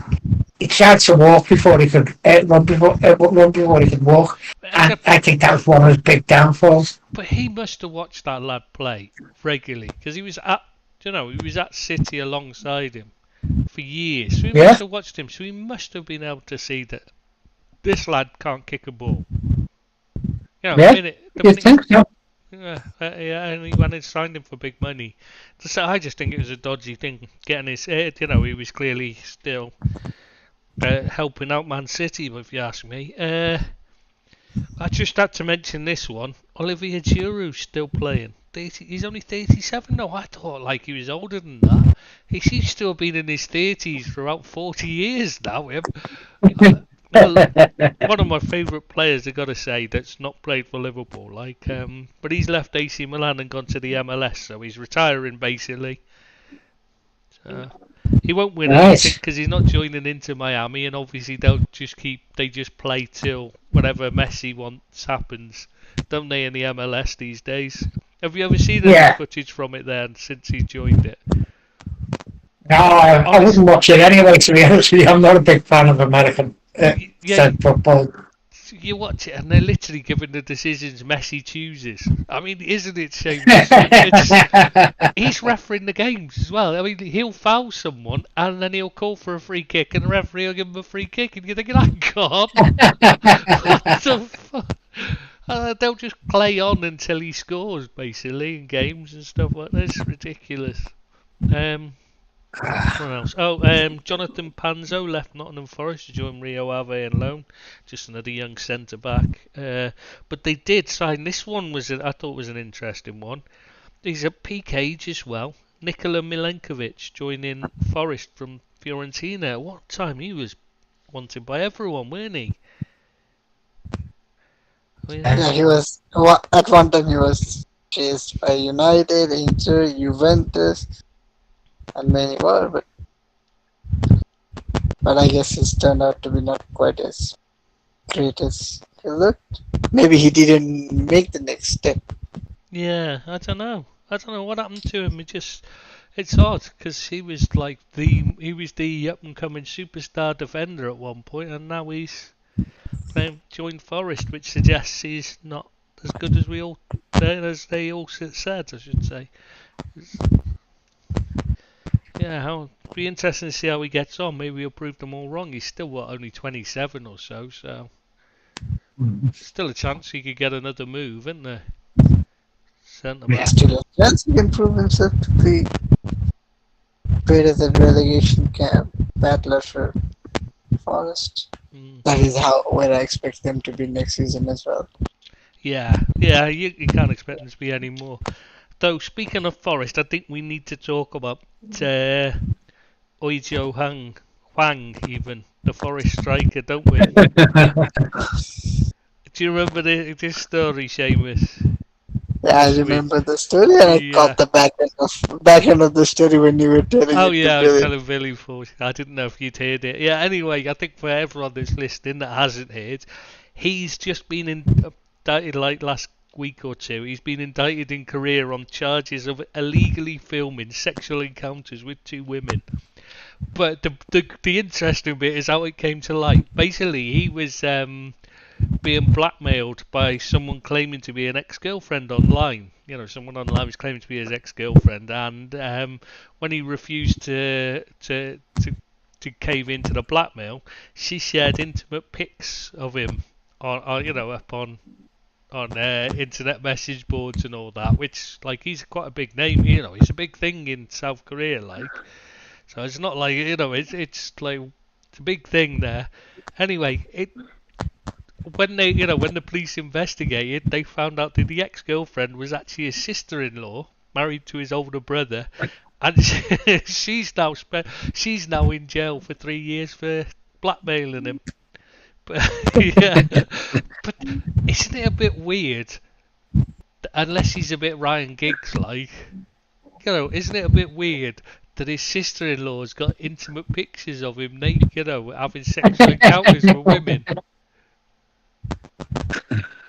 tried to walk before he could run before he could walk, and I think that was one of his big downfalls. But he must have watched that lad play regularly, because he was at City alongside him for years. So he must have watched him. So he must have been able to see that this lad can't kick a ball. You think so? Yeah, and he went and signed him for big money. So I just think it was a dodgy thing. Getting his, he was clearly still helping out Man City, if you ask me. I just had to mention this one. Olivier Giroud's still playing. He's only 37. No, I thought like he was older than that. He's still been in his 30s for about 40 years now. One of my favourite players, I've got to say, that's not played for Liverpool. But he's left AC Milan and gone to the MLS, so he's retiring basically. He won't win anything because he's not joining Inter Miami, and obviously they just play till whatever Messi wants happens, don't they, in the MLS these days? Have you ever seen any footage from it then since he joined it? No, I wouldn't watch it anyway, to be honest with you. I'm not a big fan of American football. You watch it and they're literally giving the decisions Messi chooses. I mean, isn't it shameless? He's refereeing the games as well. I mean, he'll foul someone and then he'll call for a free kick and the referee will give him a free kick, and you're thinking, oh God, what the fuck? They'll just play on until he scores, basically, in games and stuff like this. It's ridiculous. What else? Jonathan Panzo left Nottingham Forest to join Rio Ave on loan. Just another young centre back. But they did sign. This one I thought was an interesting one. He's a peak age as well. Nikola Milenkovic joining Forest from Fiorentina. At what time he was wanted by everyone, weren't he? Yeah, he was. At one time he was chased by United, Inter, Juventus, and many more, but I guess he's turned out to be not quite as great as he looked. Maybe he didn't make the next step. Yeah, I don't know what happened to him. It's odd because he was like the up and coming superstar defender at one point, and now he's joined Forest, which suggests he's not as good as they all said, I should say. Yeah, it'll be interesting to see how he gets on. Maybe he'll prove them all wrong. He's still only 27 or so still a chance he could get another move, isn't there? centre back. Still a chance he can prove himself to be better than relegation camp battler for Forest. Mm. That is where I expect them to be next season as well. Yeah, you can't expect them to be any more. Though, speaking of Forest, I think we need to talk about Oijo Huang, even, the Forest striker, don't we? Do you remember this story, Seamus? Yeah, I remember the story, and I caught the back end of the story when you were telling Oh it yeah, to I was Billy. telling Billy before. I didn't know if you'd heard it. Yeah, anyway, I think for everyone that's listening that hasn't heard, he's just been indicted like last week or two. He's been indicted in Korea on charges of illegally filming sexual encounters with 2 women. But the interesting bit is how it came to light. Basically, he was being blackmailed by someone claiming to be an ex-girlfriend online. You know, someone online was claiming to be his ex-girlfriend, and when he refused to cave into the blackmail, she shared intimate pics of him up on internet message boards and all that. Which, like, he's quite a big name. You know, he's a big thing in South Korea, like. So it's not like, you know, it's like it's a big thing there. Anyway, when the police investigated, they found out that the ex-girlfriend was actually his sister-in-law, married to his older brother, and she's now in jail for 3 years for blackmailing him. But yeah, but isn't it a bit weird? Unless he's a bit Ryan Giggs like, you know, isn't it a bit weird that his sister-in-law's got intimate pictures of him naked, you know, having sexual encounters with women?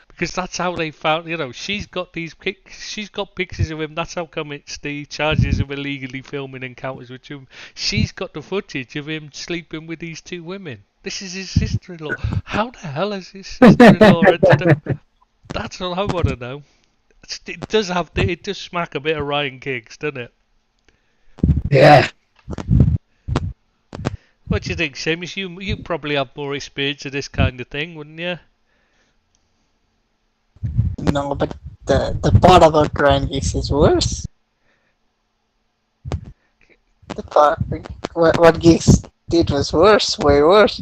Because that's how they found, you know, she's got pictures of him. That's how come it's the charges of illegally filming encounters with him. She's got the footage of him sleeping with these 2 women. This is his sister-in-law. How the hell is his sister-in-law ended up? That's all I want to know. It does smack a bit of Ryan Giggs, doesn't it? Yeah. What do you think, Seamus? You probably have more experience of this kind of thing, wouldn't you? No, but the part about Ryan Giggs is worse. The part what Giggs did was worse, way worse.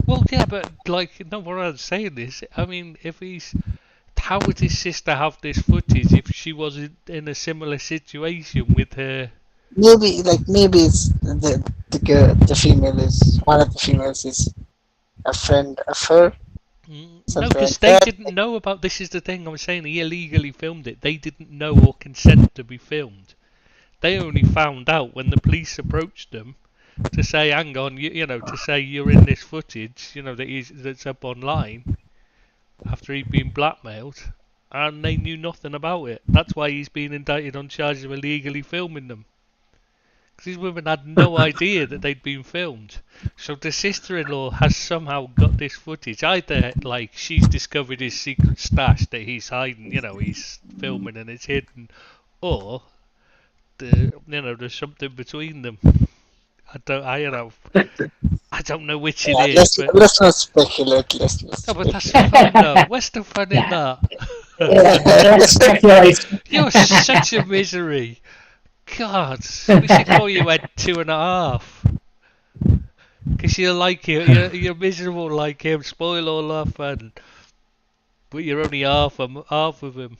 Well, yeah, but like, no, what I'm saying is, I mean, how would his sister have this footage if she was in a similar situation with her? Maybe it's the girl, the female is one of the females is a friend of her. No, because they didn't know about. This is the thing I'm saying. He illegally filmed it. They didn't know or consent to be filmed. They only found out when the police approached them to say, "Hang on, to say you're in this footage, that's up online." After he'd been blackmailed, and they knew nothing about it. That's why he's been indicted on charges of illegally filming them. Because these women had no idea that they'd been filmed. So the sister-in-law has somehow got this footage. Either, like, she's discovered his secret stash that he's hiding, he's filming and it's hidden, or there's something between them. I don't know which it is. Let's not speculate. No, but that's the fun, though. What's the fun in that? Let's speculate. You're such a misery. God, we should call you Ed 2.5. Because you're miserable like him, spoil all our fun. But you're only half of him.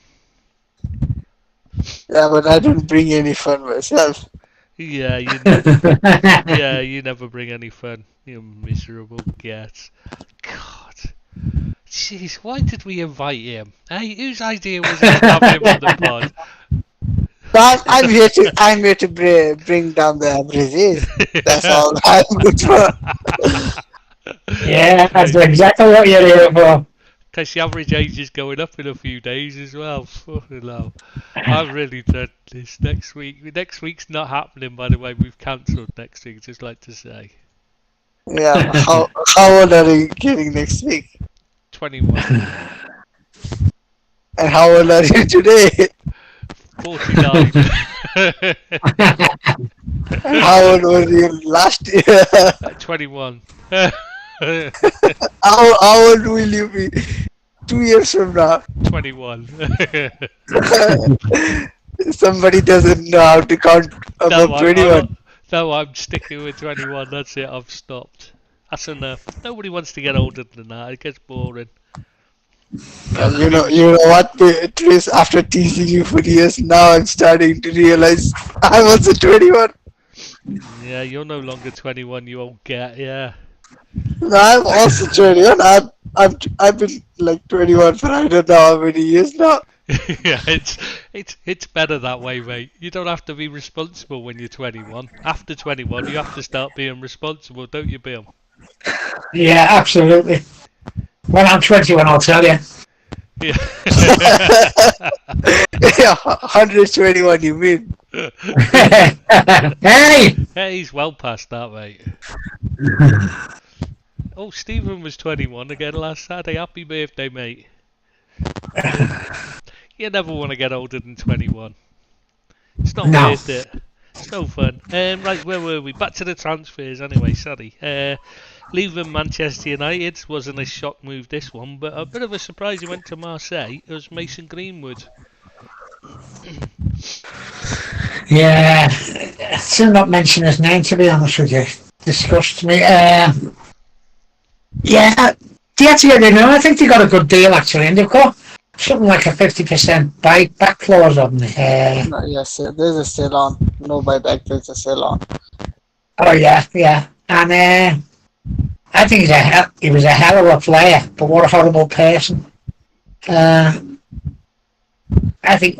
Yeah, but I don't bring any fun myself. Yeah, you never bring any fun. You miserable git. God. Jeez, why did we invite him? Hey, whose idea was it to have him on the pod? I'm here to bring down the averages. That's all I'm good for. Yeah, that's exactly what you're here for. Because the average age is going up in a few days as well. Fucking hell. I'm really dread this next week. Next week's not happening, by the way. We've cancelled next week, just like to say. Yeah, how old are you getting next week? 21. And how old are you today? 49. And how old were you last year? 21. How old will you be 2 years from now, 21. somebody doesn't know how to count above 21. No, I'm sticking with 21. That's it. I've stopped. That's enough. Nobody wants to get older than that. It gets boring. You know what, Tris, after teasing you for years, now I'm starting to realize I'm also 21. Yeah, you're no longer 21. You old get. Yeah. No, I'm also 21. I've been like 21 for I don't know how many years now. Yeah, it's better that way, mate. You don't have to be responsible when you're 21. After 21, you have to start being responsible, don't you, Bill? Yeah, absolutely. When I'm 21, I'll tell you. Yeah. Yeah, 121 you mean? Hey! Yeah, he's well past that, mate. Oh, Stephen was 21 again last Saturday. Happy birthday, mate. You never want to get older than 21. It's not No. worth it. It's no fun. Right, where were we? Back to the transfers anyway, sorry. Leaving Manchester United wasn't a shock move, this one, but a bit of a surprise he went to Marseille. It was Mason Greenwood. Yeah, still not mention his name, to be honest with you. Disgusts me. Yeah, they had to get rid of him. I think they got a good deal, actually, and they've got something like a 50% buyback clause on the. Yes, there's a sale on. No buyback, there's a sale on. Oh, yeah. And I think he was a hell of a player, but what a horrible person. I think,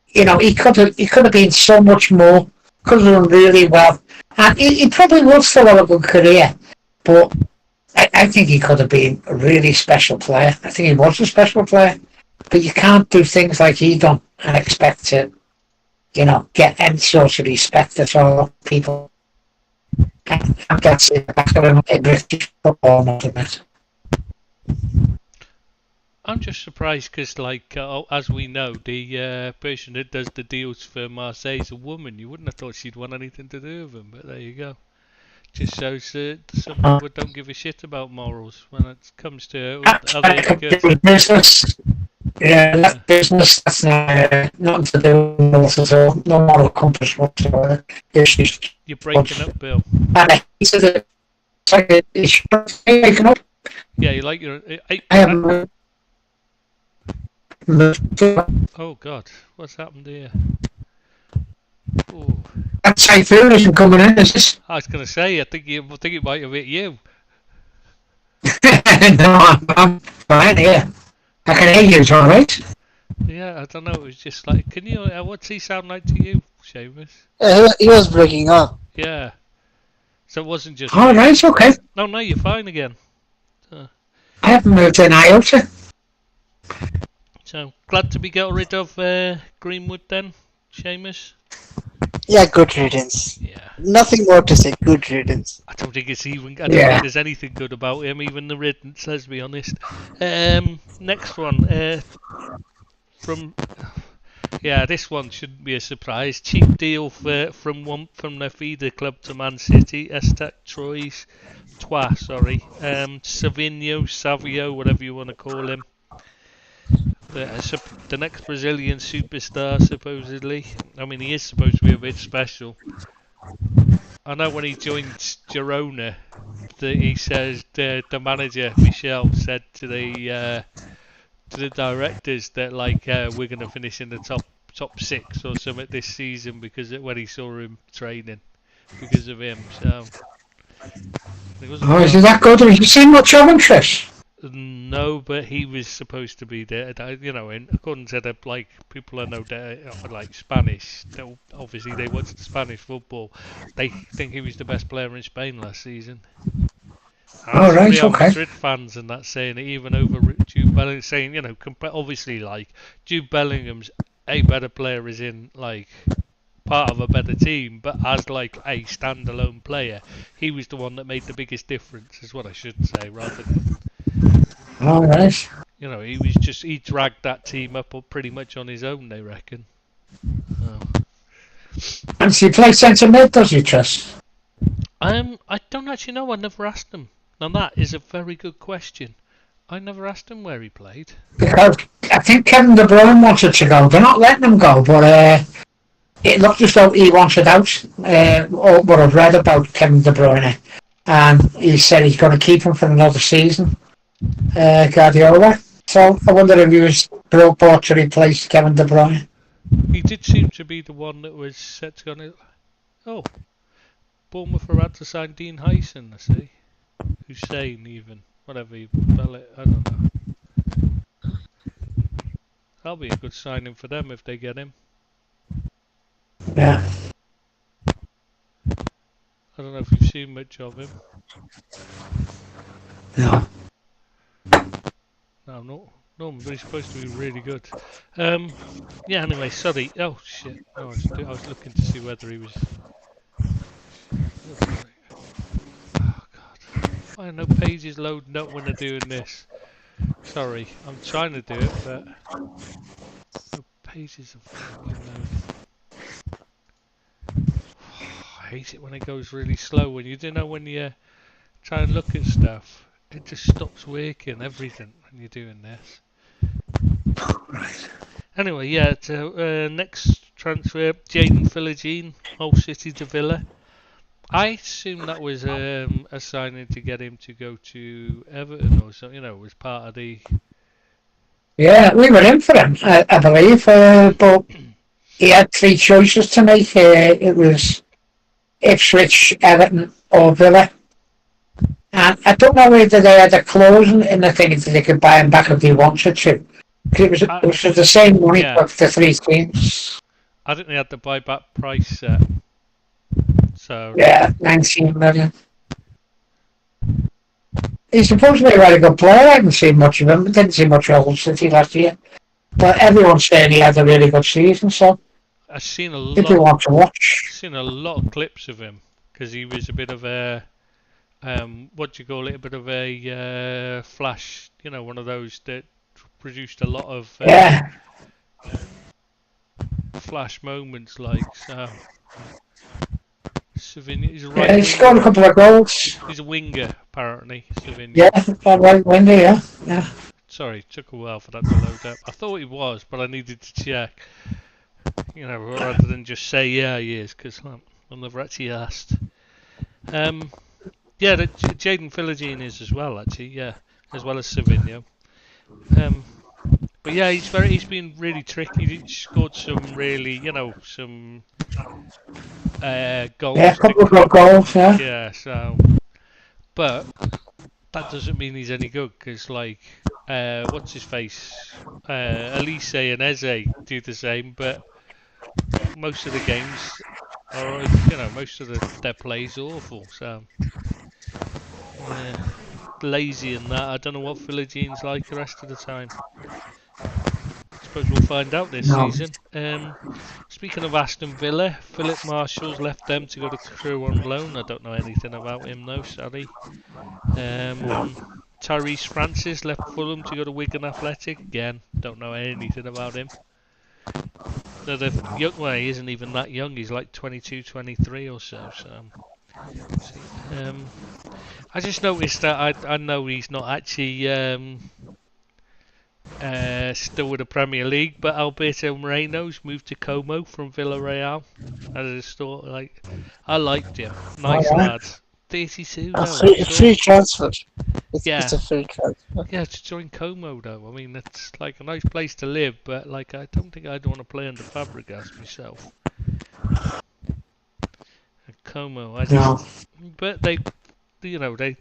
he could have been so much more. Could have done really well. And he probably would still have a good career, but I think he could have been a really special player. I think he was a special player. But you can't do things like he done and expect to, get any sort of respect at all. People can't get it back in British football, not a bit. I'm just surprised because, as we know, the person that does the deals for Marseille is a woman. You wouldn't have thought she'd want anything to do with him, but there you go. Just shows that some people don't give a shit about morals when it comes to other good. Business. Yeah, that business, that's nothing to do with morals at all. No moral compass whatsoever. You're breaking up, Bill. And he said that it's like it's breaking up. Yeah, you like your... I haven't... Oh, God. What's happened here? Ooh. That typhoon isn't coming in, is this? I was going to say, I think it might have hit you. No, I'm fine here. I can hear you, it's alright. Yeah, I don't know. It was just like, can you? What's he sound like to you, Seamus? He was breaking up. Yeah. So it wasn't just. Oh, right, okay. No, you're fine again. I haven't moved an iota. So glad to be got rid of Greenwood then, Seamus. Yeah, good riddance. Yeah. Nothing more to say. Good riddance. I don't think think there's anything good about him, even the riddance. Let's be honest. Next one. This one shouldn't be a surprise. Cheap deal from the feeder club to Man City. Estat Troyes, Savio, whatever you want to call him. The next Brazilian superstar, supposedly. I mean, he is supposed to be a bit special. I know when he joined Girona, he says the manager Michel said to the directors that we're going to finish in the top 6 or something this season because when he saw him training because of him. So. Is he that good? Have you seen much of him, Chris? No, but he was supposed to be there. And according to the people I know that Spanish. Obviously, they watch Spanish football. They think he was the best player in Spain last season. Oh, right, Real okay. Madrid fans and that saying it even over Jude Bellingham, saying obviously Jude Bellingham's a better player, is in part of a better team, but as a standalone player, he was the one that made the biggest difference. Is what I should say, rather than. All right. He dragged that team up pretty much on his own, they reckon. Oh. And so he plays centre mid, does he, Tris? I don't actually know. I never asked him. Now that is a very good question. I never asked him where he played. Because I think Kevin De Bruyne wanted to go. They're not letting him go, but it looked as though he wanted out. Or what I've read about Kevin De Bruyne, and he said he's going to keep him for another season. Guardiola. So I wonder if he was brought to replace Kevin De Bruyne. He did seem to be the one that was set to go. Oh, Bournemouth are had to sign Dean Hyson, I see. Hussein, even. Whatever you spell it, I don't know. That'll be a good signing for them if they get him. Yeah. I don't know if you've seen much of him. No. No, no, but he's supposed to be really good. Yeah, anyway, sorry. Oh, shit. No, I was looking to see whether he was... Oh, God. Why are no pages loading up when they're doing this? Sorry, I'm trying to do it, but... No pages are fucking loading. I hate it when it goes really slow. When you when you try and look at stuff, it just stops working, everything, when you're doing this. Right. Anyway, yeah, next transfer, Jaden Philogene, Hull City to Villa. I assume that was a signing to get him to go to Everton or something, was part of the... Yeah, we were in for him, I believe, but he had three choices to make. It was Ipswich, Everton or Villa. And I don't know whether they had a clause in the thing that they could buy him back if they wanted to. Because it was for the same money for the three teams. I think they had the buyback price set. So yeah, 19 million. He's supposedly a very good player. I haven't seen much of him. I didn't see much of Hull City last year. But everyone's saying he had a really good season, so I've seen if you want to watch. Seen a lot of clips of him because he was a bit of a what do you call it? A bit of a flash, one of those that produced a lot of flash moments, like so. Savinia, he's a right. He scored a couple of goals. He's a winger, apparently. Savinia. Yeah, right winger. Yeah. Sorry, it took a while for that to load up. I thought he was, but I needed to check. Rather than just say yeah he is, because I never actually asked. Yeah, Jaden Philogene is as well, actually. Yeah, as well as Savinio. But yeah, he's been really tricky. He scored some really, some goals. Yeah, a couple of goals. Yeah. Yeah. So, but that doesn't mean he's any good because, what's his face? Elise and Eze do the same, but most of the games are, most of their play's awful. So, lazy and that. I don't know what Philogene's like the rest of the time. I suppose we'll find out this season. Speaking of Aston Villa, Philip Marshall's left them to go to Crewe on loan. I don't know anything about him though, sorry. Tyrese Francis left Fulham to go to Wigan Athletic. Again, don't know anything about him. He isn't even that young. He's like 22, 23 or so. I just noticed that I know he's not actually still with the Premier League, but Alberto Moreno's moved to Como from Villarreal. I just thought, I liked him. Nice lad. 32. Free transfer. It's a free transfer. Yeah, to join Como though. I mean, it's like a nice place to live, but I don't think I'd want to play under Fabregas myself. Como, but they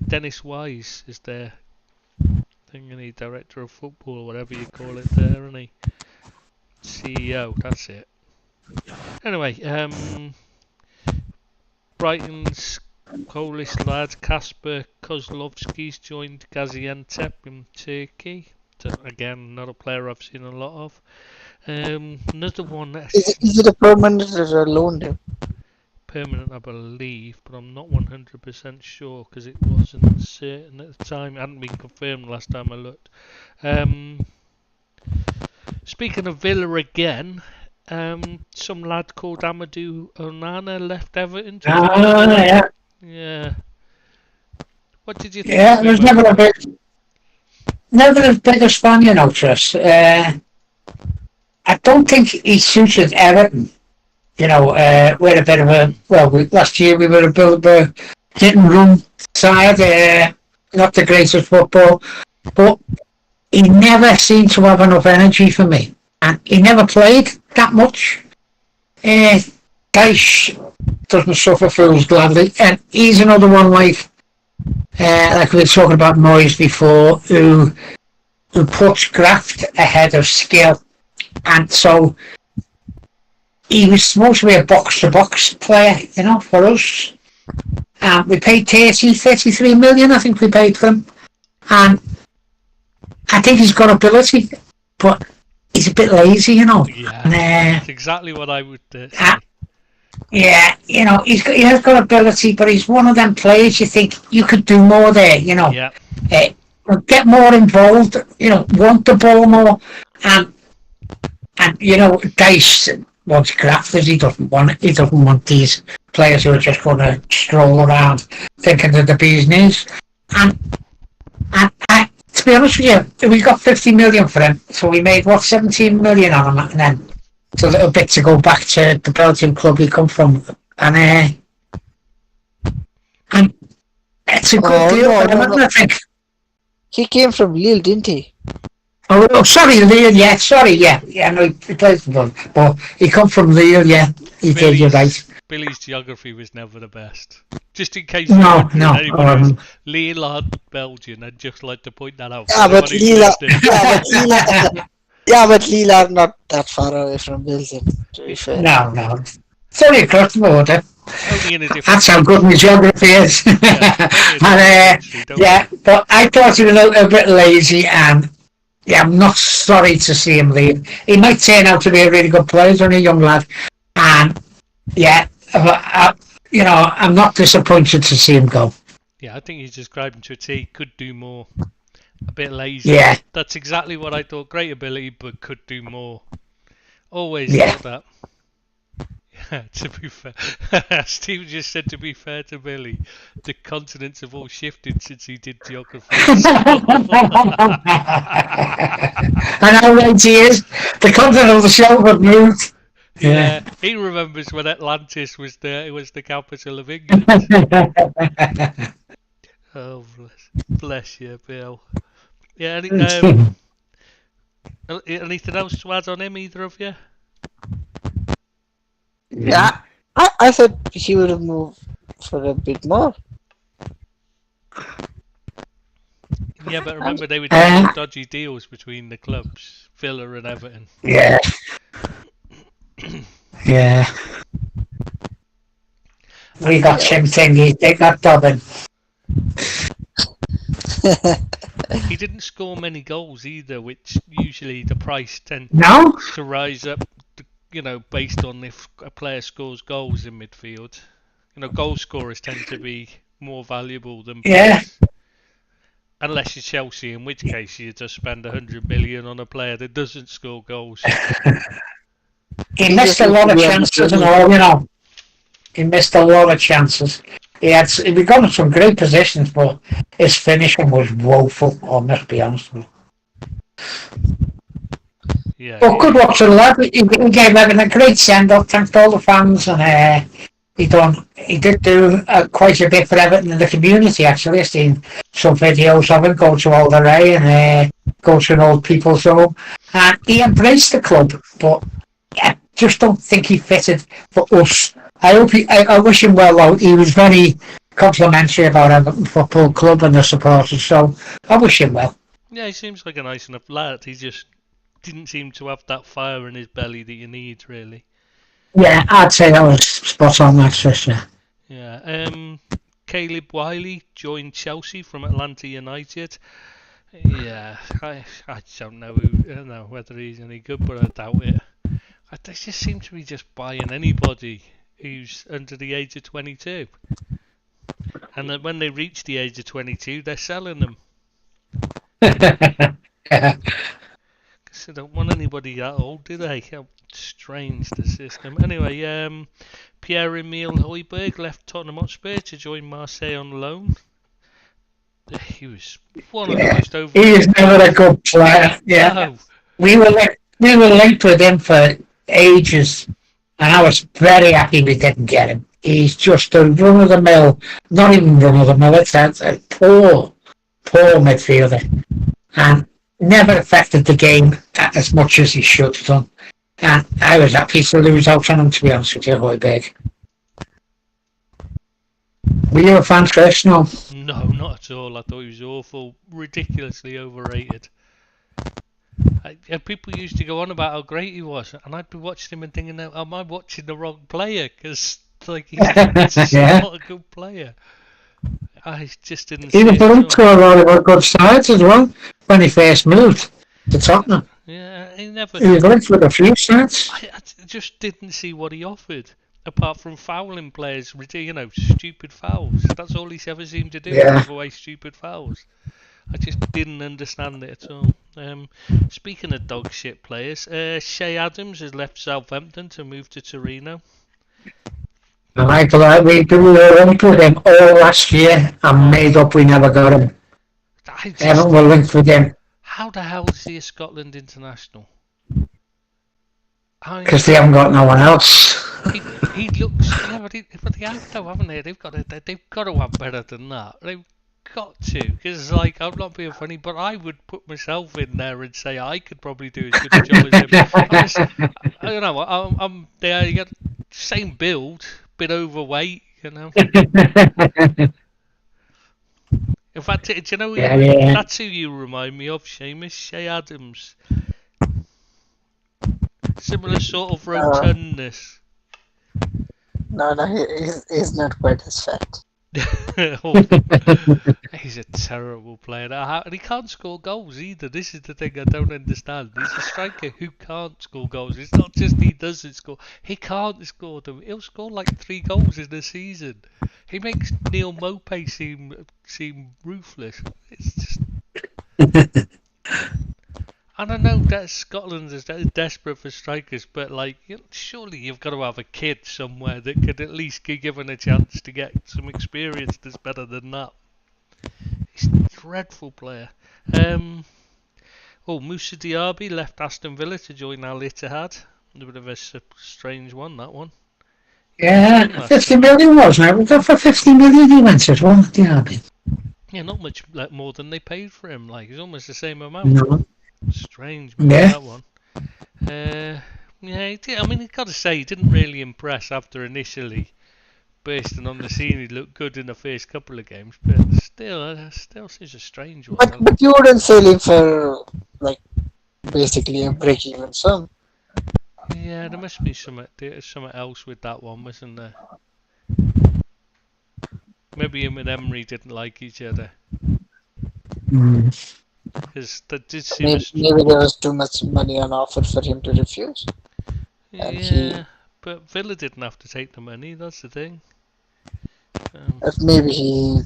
Dennis Wise is their director of football or whatever you call it there, isn't he? CEO, that's it. Anyway, Brighton's Polish lad Kasper Kozlovski's joined Gaziantep in Turkey. Again, not a player I've seen a lot of. Another one. Is it a permanent or a loan deal? Permanent, I believe, but I'm not 100% sure because it wasn't certain at the time. It hadn't been confirmed last time I looked. Speaking of Villa again, some lad called Amadou Onana left Everton. Yeah. Yeah. What did you think? Yeah, there's never a bit. never as big a fan, you know, Tris. I don't think he suited Everton. You know, we're a bit of a last year we were a bit of a hit and run side. Not the greatest football, but he never seemed to have enough energy for me, and he never played that much. Dyche doesn't suffer fools gladly, and he's another one like we were talking about Moyes before, who puts graft ahead of skill, and so he was supposed to be a box-to-box player, you know, for us. We paid 33 million, I think we paid for him, and I think he's got ability, but he's a bit lazy, you know. Yeah, that's exactly what I would say. Yeah, you know, he has got ability, but he's one of them players you think you could do more there, you know. Yeah. Get more involved, you know, want the ball more, and you know, Dyche wants grafters. He doesn't want these players who are just going to stroll around thinking that the bee's knees. And to be honest with you, we got 50 million for him, so we made 17 million on him, and then it's a little bit to go back to the Belgian club he come from, and it's a good deal for him, I think. He came from Lille, didn't he? Oh, sorry, Lille, yeah, no, he plays for them, but he come from Lille, yeah, he did, you're right. Billy's geography was never the best. Just in case Lille are Belgian, I'd just like to point that out. But Lille are not that far away from Belgium, to be fair. No. It's only across the border. That's how good my geography is. But I thought he was a little bit lazy, and yeah, I'm not sorry to see him leave. He might turn out to be a really good player, he's only a young lad, and yeah, you know, I'm not disappointed to see him go. Yeah, I think he's described him to a T. Could do more. A bit lazy. Yeah. That's exactly what I thought. Great ability, but could do more. Always thought that. Yeah, to be fair. Steve just said, to be fair to Billy, the continents have all shifted since he did geography. And how right he is. The continent of the shelf have moved. Yeah, he remembers when Atlantis was the capital of England. Oh, bless you, Bill. Yeah, anything else to add on him, either of you? Yeah, I thought he would have moved for a bit more. Yeah, but remember they were doing dodgy deals between the clubs, Villa and Everton. Yeah. Yeah. We got Tim Thingy, they got Dobbin. He didn't score many goals either, which usually the price tends to rise up, you know, based on if a player scores goals in midfield. You know, goal scorers tend to be more valuable than players. Unless you're Chelsea, in which case you just spend 100 million on a player that doesn't score goals. He missed a lot of chances and all, you know. He missed a lot of chances. He got in some great positions, but his finishing was woeful, I must be honest with you. Yeah. But good luck to the lad. He gave Evan a great send-off, thanks to all the fans, and he did do quite a bit for Everton in the community, actually. I've seen some videos of him go to Alder Ray and go to an old people's home. And he embraced the club, but I just don't think he fitted for us. I wish him well, though. He was very complimentary about Everton Football Club and the supporters, so I wish him well. Yeah, he seems like a nice enough lad. He just didn't seem to have that fire in his belly that you need, really. Yeah, I'd say that was spot on, that's just, yeah. Yeah, Caleb Wiley joined Chelsea from Atlanta United. Yeah, I don't know whether he's any good, but I doubt it. They just seem to be just buying anybody who's under the age of 22. And then when they reach the age of 22, they're selling them. Because they don't want anybody that old, do they? How strange the system. Anyway, Pierre-Emile Højbjerg left Tottenham Hotspur to join Marseille on loan. he was one of the most He overrated. is never a good player. Yeah. No. We were linked with him for ages, and I was very happy we didn't get him. He's just a run of the mill, not even run of the mill. It's a poor midfielder, and never affected the game as much as he should have done. And I was happy to lose out on him, to be honest with you, Højbjerg. Were you a fan, Chris? No. No, not at all. I thought he was awful, ridiculously overrated. People used to go on about how great he was, and I'd be watching him and thinking, am I watching the wrong player? Because he's just not a good player. I just didn't see He was it at linked to all. a lot of good sides as well when he first moved to Tottenham. Yeah, he never. He was linked with a few sides. I just didn't see what he offered, apart from fouling players, stupid fouls. That's all he's ever seemed to do, Yeah. give away stupid fouls. I just didn't understand it at all. Speaking of dog shit players, Shea Adams has left Southampton to move to Torino. And Michael, we were linked with him all last year and made up we never got him. Everyone were linked with him. How the hell is he a Scotland international? Because they haven't got no one else. He looks. Yeah, but they have though, haven't they? They've got to have better than that. They've got to, because I'm not being funny, but I would put myself in there and say I could probably do as good a job as him. I don't know. I'm there. You got same build, bit overweight. In fact, do you know? That's who you remind me of, Seamus. Shea Adams. Similar sort of rotundness. No, he's not quite as fat. He's a terrible player, and he can't score goals either. This is the thing I don't understand. He's a striker who can't score goals. It's not just he doesn't score; he can't score them. He'll score like 3 goals in a season. He makes Neil Maupay seem ruthless. It's just. And I know that Scotland is desperate for strikers, but surely you've got to have a kid somewhere that could at least be given a chance to get some experience that's better than that. He's a dreadful player. Moussa Diaby left Aston Villa to join Al Ittihad. A bit of a strange one, that one. Yeah, 50 million wasn't it? We got for 50 million he went as well, Diaby. Yeah, not much more than they paid for him. It's almost the same amount. No. Strange, that one. I mean, you've got to say he didn't really impress after initially bursting on the scene. He looked good in the first couple of games, but still seems a strange one. But you wouldn't sell him for basically a break-even sum. Yeah, there must be something else with that one, wasn't there? Maybe him and Emery didn't like each other. Because that did seem maybe there was too much money on offer for him to refuse. Yeah, but Villa didn't have to take the money. That's the thing. Maybe he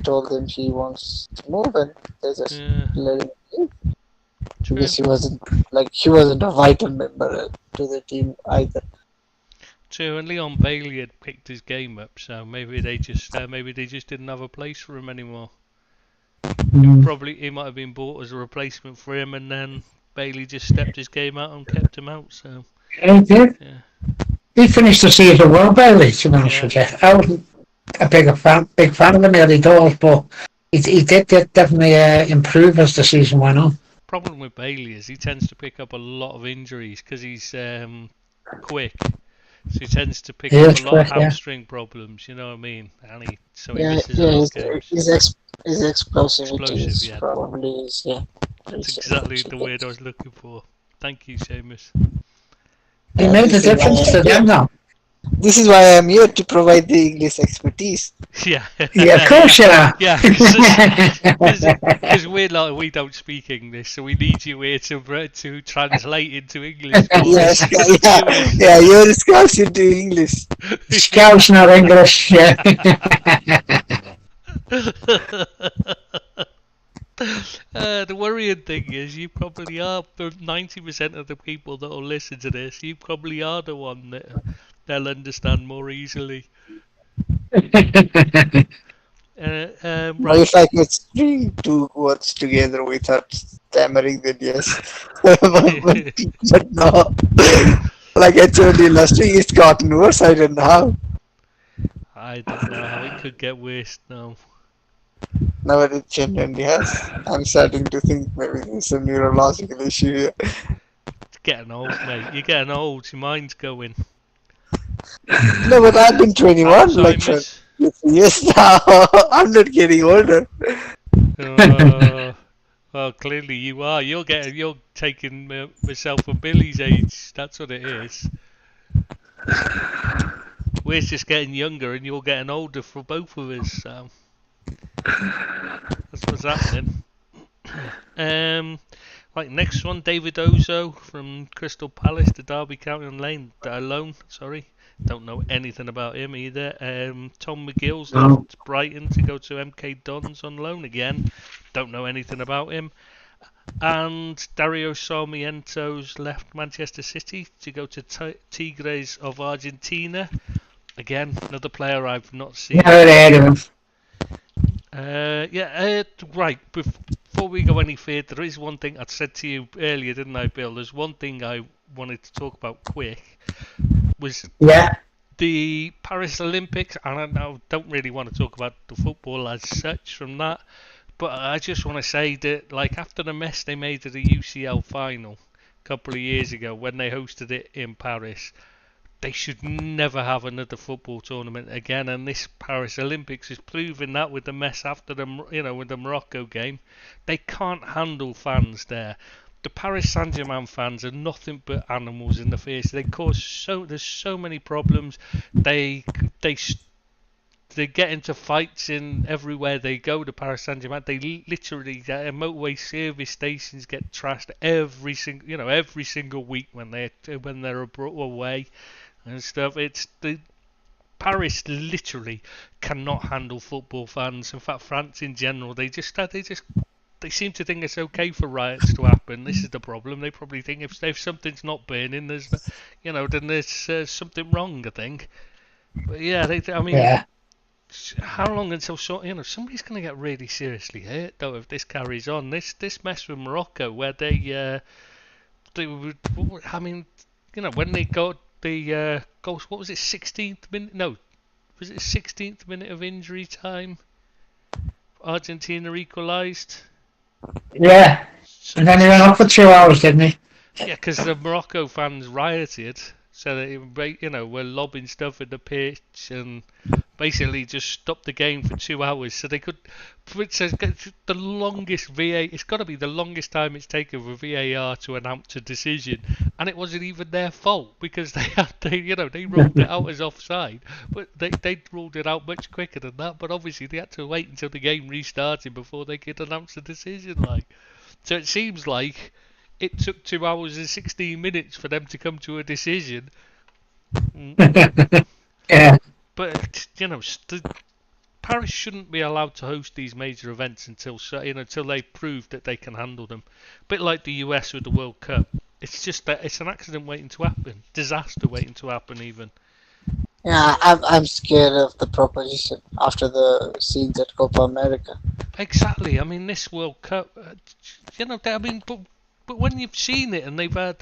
told them he wants to move, and they just let him leave. Because he wasn't a vital member to the team either. True, and Leon Bailey had picked his game up, so maybe they just didn't have a place for him anymore. Probably he might have been bought as a replacement for him, and then Bailey just stepped his game out and kept him out. So he did. Yeah. He finished the season well, Bailey. To be honest with you, I wasn't a big fan of him early doors, but he did definitely improve as the season went on. Problem with Bailey is he tends to pick up a lot of injuries because he's quick. So he tends to pick up a lot of hamstring problems, you know what I mean? And he misses a lot of games. His explosivity is yeah. probably That's exactly the word I was looking for. Thank you, Seamus. He made a difference to them now. This is why I'm here, to provide the English expertise. Yeah. Yeah, of course you are. Yeah, because we don't speak English, so we need you here to translate into English. Yeah, you're Scouse into English. Scouse, not English, yeah. The worrying thing is you probably are, for 90% of the people that will listen to this, you probably are the one that they'll understand more easily. Right. If I could string two words together without stammering, then yes. but no. Like I told you last week, it's gotten worse. I don't know how. I don't know how it could get worse. No. Now it genuinely has. I'm starting to think maybe there's a neurological issue here. It's getting old, mate. You're getting old. Your mind's going. No, but I've been 21 like for Alzheimer's. years now. I'm not getting older. Well, clearly you are. You're taking myself and Billy's age. That's what it is. We're just getting younger, and you're getting older for both of us. So that's what's happening. Right, next one, David Ozo from Crystal Palace to Derby County on loan. Sorry, don't know anything about him either. Tom McGill's left Brighton to go to MK Dons on loan again. Don't know anything about him. And Dario Sarmiento's left Manchester City to go to Tigres of Argentina. Again, another player I've not seen. Never heard of him. Right. Before we go any further, there is one thing I said to you earlier, didn't I, Bill? There's one thing I wanted to talk about quick. Was the Paris Olympics, and I don't really want to talk about the football as such from that, but I just want to say that, like, after the mess they made of the UCL final a couple of years ago when they hosted it in Paris, they should never have another football tournament again, and this Paris Olympics is proving that with the mess after with the Morocco game. They can't handle fans there. The Paris Saint-Germain fans are nothing but animals in the face. They cause there's so many problems. They get into fights in everywhere they go. The Paris Saint-Germain, they literally motorway service stations get trashed every single week when they're away and stuff. It's the Paris literally cannot handle football fans. In fact, France in general, they seem to think it's okay for riots to happen. This is the problem. They probably think if something's not burning, then there's something wrong, I think. But yeah, how long until somebody's going to get really seriously hurt though if this carries on? This mess with Morocco, where they when they got the goals, what was it, 16th minute? No, was it 16th minute of injury time? Argentina equalised. Yeah, and then he went off for 2 hours, didn't he? Yeah, because the Morocco fans rioted, so they were lobbing stuff at the pitch and basically just stopped the game for 2 hours, so they could. It's the longest VAR. It's got to be the longest time it's taken for VAR to announce a decision, and it wasn't even their fault because they ruled it out as offside, but they ruled it out much quicker than that. But obviously they had to wait until the game restarted before they could announce the decision. So it seems like it took 2 hours and 16 minutes for them to come to a decision. Yeah. But Paris shouldn't be allowed to host these major events until they prove that they can handle them. A bit like the US with the World Cup. It's just that it's an accident waiting to happen, disaster waiting to happen even. Yeah, I'm scared of the proposition after the scenes at Copa America. Exactly. I mean, this World Cup, but when you've seen it and they've had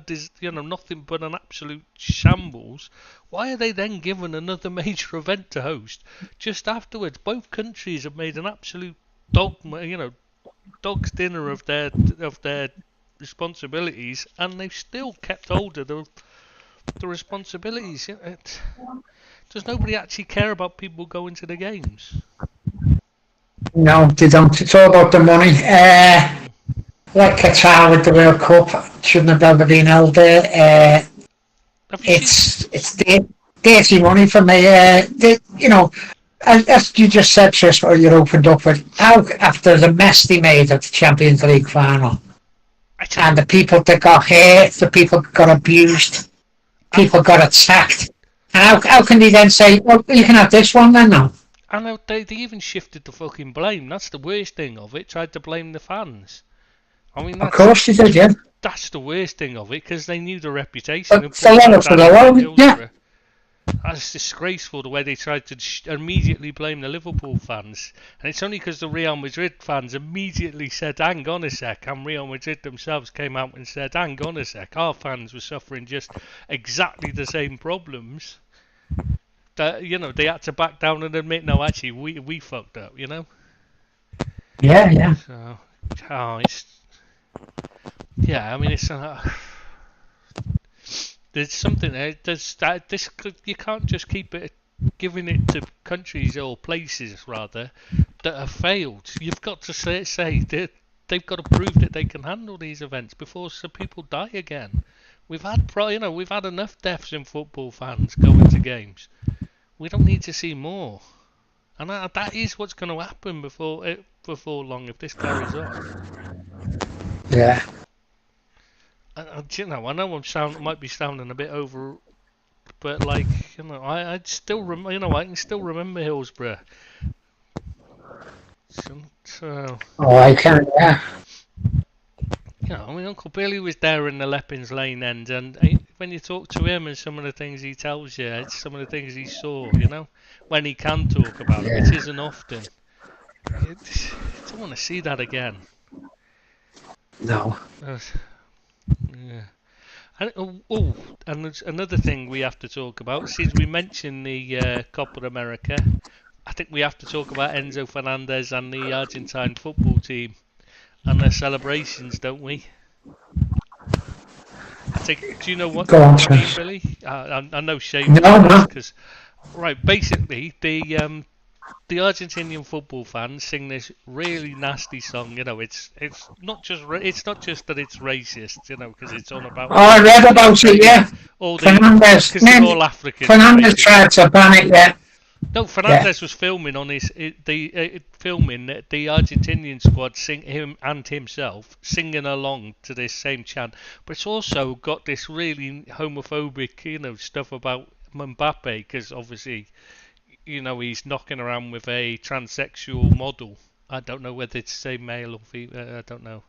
this, nothing but an absolute shambles. Why are they then given another major event to host just afterwards? Both countries have made an absolute dog's dinner of their responsibilities, and they've still kept hold of the responsibilities. Does nobody actually care about people going to the games? No, they don't. It's all about the money. Like Qatar with the World Cup, shouldn't have ever been held there. It's dirty money for me. As you just said, Tris, or you opened up with, how after the mess they made at the Champions League final, and the people that got hurt, the people that got abused, people got attacked, and how can they then say, well, you can have this one then now? I know they even shifted the fucking blame. That's the worst thing of it. Tried to blame the fans. I mean, of course they did, yeah. That's the worst thing of it, because they knew the reputation. But for the low, yeah. That's disgraceful the way they tried to immediately blame the Liverpool fans. And it's only because the Real Madrid fans immediately said, hang on a sec, and Real Madrid themselves came out and said, hang on a sec, our fans were suffering just exactly the same problems. That, they had to back down and admit, no, actually, we fucked up, Yeah. So, yeah, I mean, it's... there's something there. You can't just keep it giving it to countries or places rather that have failed. You've got to say they've got to prove that they can handle these events before some people die again. We've had enough deaths in football fans going to games. We don't need to see more, and that is what's going to happen before long if this carries on. Yeah. I know might be sounding a bit over, but I can still remember Hillsborough. So I can, yeah. I mean, Uncle Billy was there in the Leppings Lane end, and when you talk to him and some of the things he tells you, it's some of the things he saw, when he can talk about it, which isn't often. I don't want to see that again. No. Yeah. And there's another thing we have to talk about. Since we mentioned the Copa America, I think we have to talk about Enzo Fernandez and the Argentine football team and their celebrations, don't we? Do you know what I mean, Billy? I know Shane. No. Right, basically the Argentinian football fans sing this really nasty song. It's not just that it's racist, because it's on about. Oh, I read about it. Yeah. Fernandez. Because they're all African. Fernandez tried to ban it. Yeah. No, Fernandez was filming on filming the Argentinian squad, him and himself singing along to this same chant. But it's also got this really homophobic, stuff about Mbappe, because obviously. He's knocking around with a transsexual model. I don't know whether it's say male or female. I don't know.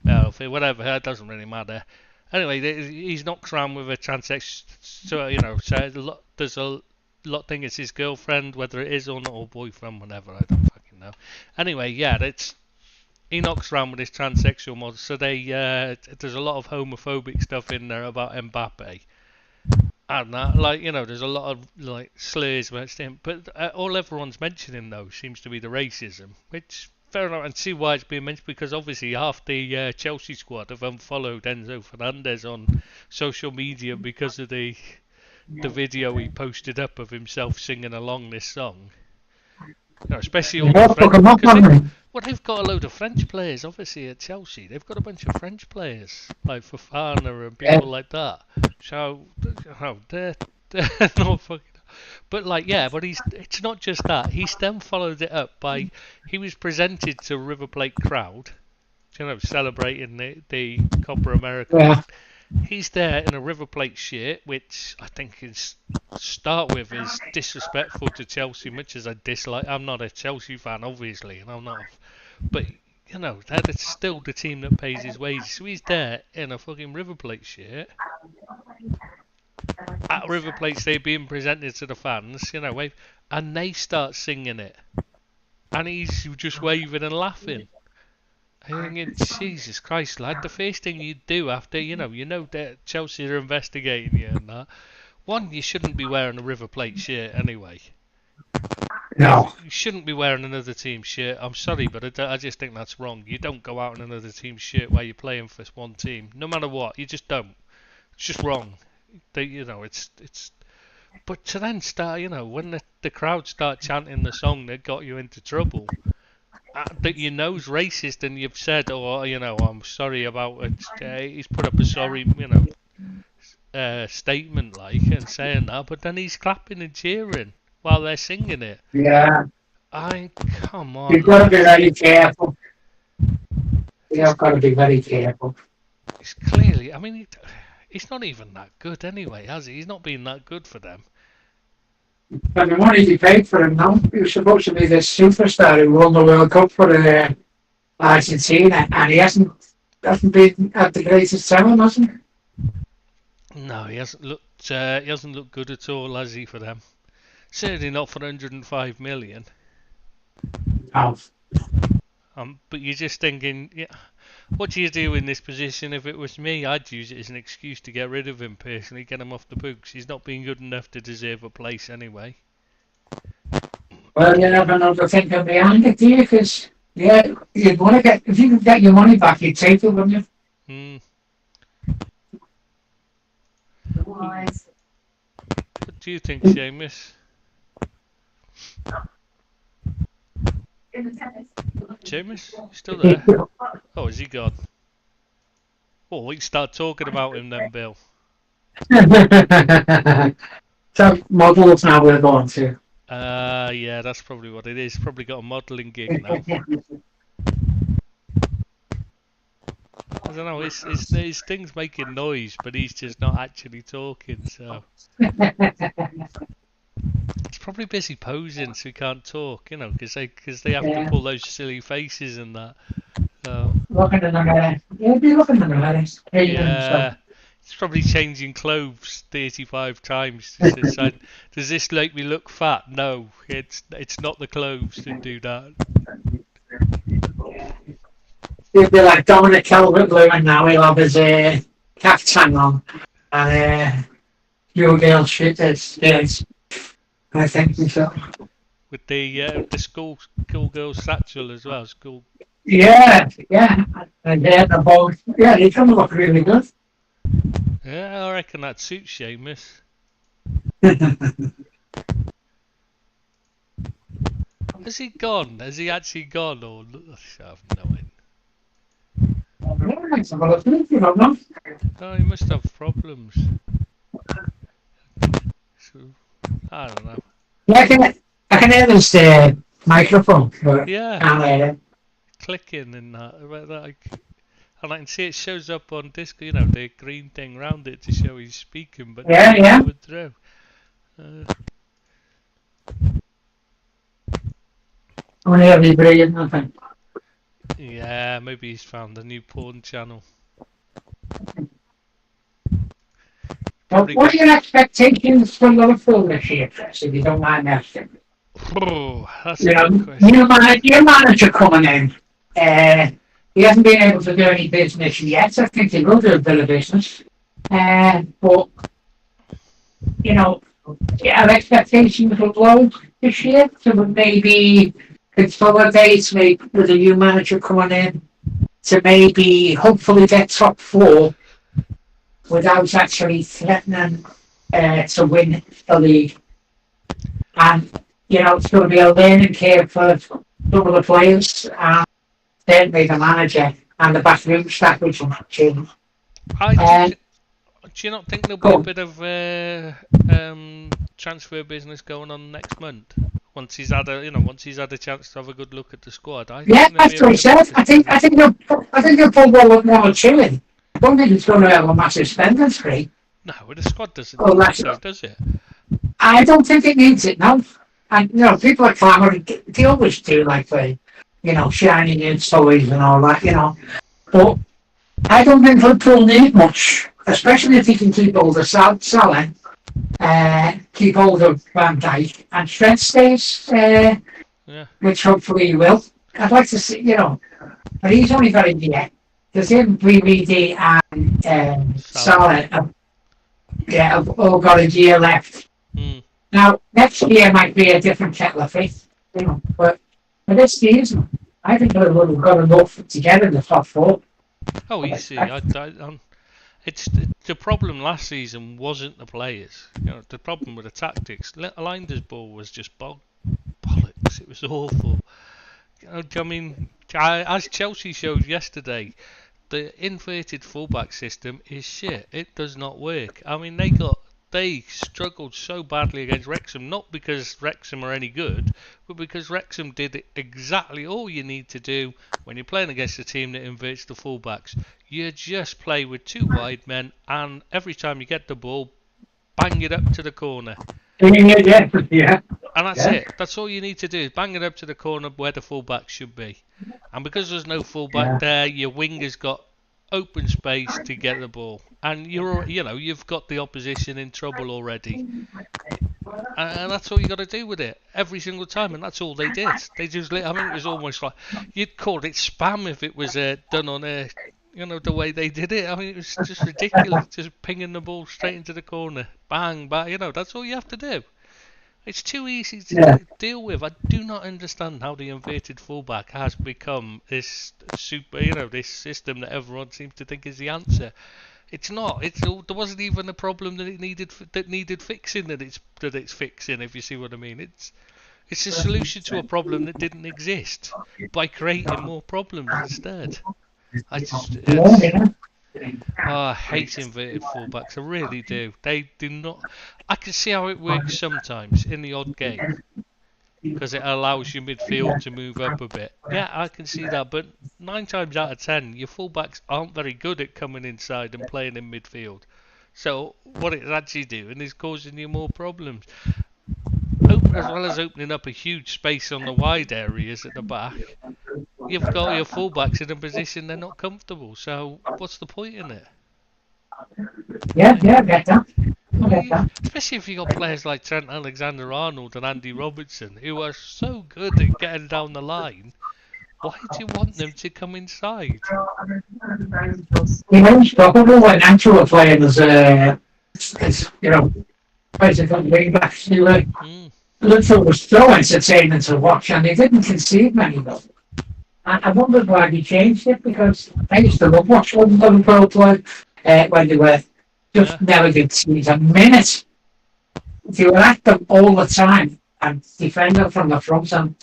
Male or female, whatever. It doesn't really matter. Anyway, he's knocks around with a transsexual. So there's a lot think it's his girlfriend, whether it is or not, or boyfriend, whatever. I don't fucking know. Anyway, yeah, he knocks around with his transsexual model. So there's a lot of homophobic stuff in there about Mbappe. And that, there's a lot of slurs against him, but all everyone's mentioning though seems to be the racism, which fair enough, and see why it's being mentioned, because obviously half the Chelsea squad have unfollowed Enzo Fernandez on social media because of the video he posted up of himself singing along this song. Especially all the French, they've got a load of French players, obviously, at Chelsea. They've got a bunch of French players, like Fofana and people like that. So, they're not fucking... But, but it's not just that. He's then followed it up by... He was presented to a River Plate crowd, celebrating the Copa America. Yeah. He's there in a River Plate shirt, which I think is disrespectful to Chelsea, much as I dislike. I'm not a Chelsea fan, obviously, and I'm not. But that is still the team that pays his wages. So he's there in a fucking River Plate shirt at River Plate Stadium, being presented to the fans, and they start singing it, and he's just waving and laughing. I'm thinking, Jesus Christ, lad, the first thing you do after, you know that Chelsea are investigating you and that, one, you shouldn't be wearing a River Plate shirt anyway. No. You shouldn't be wearing another team's shirt. I'm sorry, but I just think that's wrong. You don't go out in another team's shirt while you're playing for one team. No matter what, you just don't. It's just wrong. It's... But to then start, when the crowd start chanting the song that got you into trouble... that you know's racist, and you've said, I'm sorry about it. He's put up a sorry, statement and saying that, but then he's clapping and cheering while they're singing it. Yeah. Come on. You've got to be very careful. You've got to be very careful. It's clearly, he's not even that good anyway, has he? He's not been that good for them. And the money he paid for him now, he was supposed to be this superstar who won the World Cup for Argentina, and he hasn't been at the greatest time, hasn't he? No, he hasn't looked. He hasn't looked good at all, has he? For them, certainly not for 105 million. Oh. But you're just thinking, yeah, what do you do in this position? If it was me, I'd use it as an excuse to get rid of him personally, get him off the books. He's not been good enough to deserve a place anyway. Well, you never know the thinking behind it, do you? Because, yeah, you'd want to get, if you could get your money back, you'd take it, wouldn't you? What do you think, Seamus? Seamus, you still there? Oh, is he gone? Oh, we can start talking about him then, Bill. So, models now we're going to. Yeah, that's probably what it is. Probably got a modelling gig now. I don't know, his thing's making noise, but he's just not actually talking, so... He's probably busy posing, so he can't talk, you know, because they have to pull those silly faces and that. So... Looking in the mirror. He'll be looking in the mirror. Yeah, he's probably changing clothes 35 times to decide, does this make me look fat? No, it's not the clothes that do that. He'll be like Dominic Calvert-Lewin now. He'll have his caftan on and Hugh Gale shit. Yes, I think so. With the schoolgirl satchel as well. School. Yeah, and the boat. Yeah, they come look really good. Yeah, I reckon that suits Seamus. Has he gone? Has he actually gone? Or I have no idea. Oh, he must have problems. So, I don't know. Yeah, I can hear this microphone. But yeah. I can't hear it. Clicking and that. And I can see it shows up on Discord, you know, the green thing round it to show he's speaking, but yeah. Through. Only brilliant, nothing. Yeah, maybe he's found a new porn channel. What are your expectations for Liverpool this year, Chris, if you don't mind asking? Oh, that's a good question. New manager coming in. He hasn't been able to do any business yet. I think he will do a bit of business. But, you know, our expectations were low this year. So maybe consolidate with a new manager coming in to maybe hopefully get top four without actually threatening to win the league. And, you know, it's going to be a learning curve for some of the players and certainly the manager and the backroom staff, which will not change. Do you not think there'll be a bit of transfer business going on next month? Once he's had a chance to have a good look at the squad. That's what he said. I think they'll pull one or two in. I don't think it's going to have a massive spending spree. No, the squad doesn't does it? I don't think it needs it, no. And, you know, people are clamouring. They always do, like, you know, shiny new toys and all that, you know. But I don't think Liverpool need much, especially if he can keep hold of Salah, keep hold of Van Dijk, and Trent stays, which hopefully he will. I'd like to see, you know, but he's only got a year. Because him, BBD and Salah have all got a year left. Now, next year might be a different kettle of fish, you know, but for this season, I think they would have got enough to get in the top four. Oh, easy. It's the problem last season wasn't the players. You know, the problem with the tactics. Alinda's ball was just bollocks. It was awful. You know, I mean, as Chelsea showed yesterday, the inverted fullback system is shit. It does not work. I mean, they struggled so badly against Wrexham, not because Wrexham are any good, but because Wrexham did exactly all you need to do when you're playing against a team that inverts the fullbacks. You just play with two wide men, and every time you get the ball, bang it up to the corner. Yeah. And that's it. That's all you need to do, is bang it up to the corner where the fullback should be. And because there's no fullback there, your winger's got open space to get the ball. and you've got the opposition in trouble already, and that's all you got to do with it every single time, and that's all they did. They just, I mean, it was almost like you'd call it spam if it was done on the way they did it. I mean, it was just ridiculous, just pinging the ball straight into the corner, bang, bang. That's all you have to do. It's too easy to deal with. I do not understand how the inverted fullback has become this this system that everyone seems to think is the answer. It's not. There wasn't even a problem that needed fixing that it's fixing. If you see what I mean, it's a solution to a problem that didn't exist by creating more problems instead. I hate inverted fullbacks. I really do. They do not. I can see how it works sometimes in the odd game because it allows your midfield to move up a bit. Yeah, I can see that. But 9 times out of 10, your fullbacks aren't very good at coming inside and playing in midfield. So what it's actually doing is causing you more problems. As well as opening up a huge space on the wide areas at the back, you've got your fullbacks in a position they're not comfortable. So what's the point in it? Yeah, I get that. Especially if you got players like Trent Alexander-Arnold and Andy Robertson, who are so good at getting down the line. Why do you want them to come inside? He was probably when Anto were playing as basically wing backs. Liverpool was so entertaining to watch, and they didn't concede many though. I wondered why they changed it, because I used to love watching Liverpool play when they were just never conceded a minute. They were at them all the time and defending from the front, and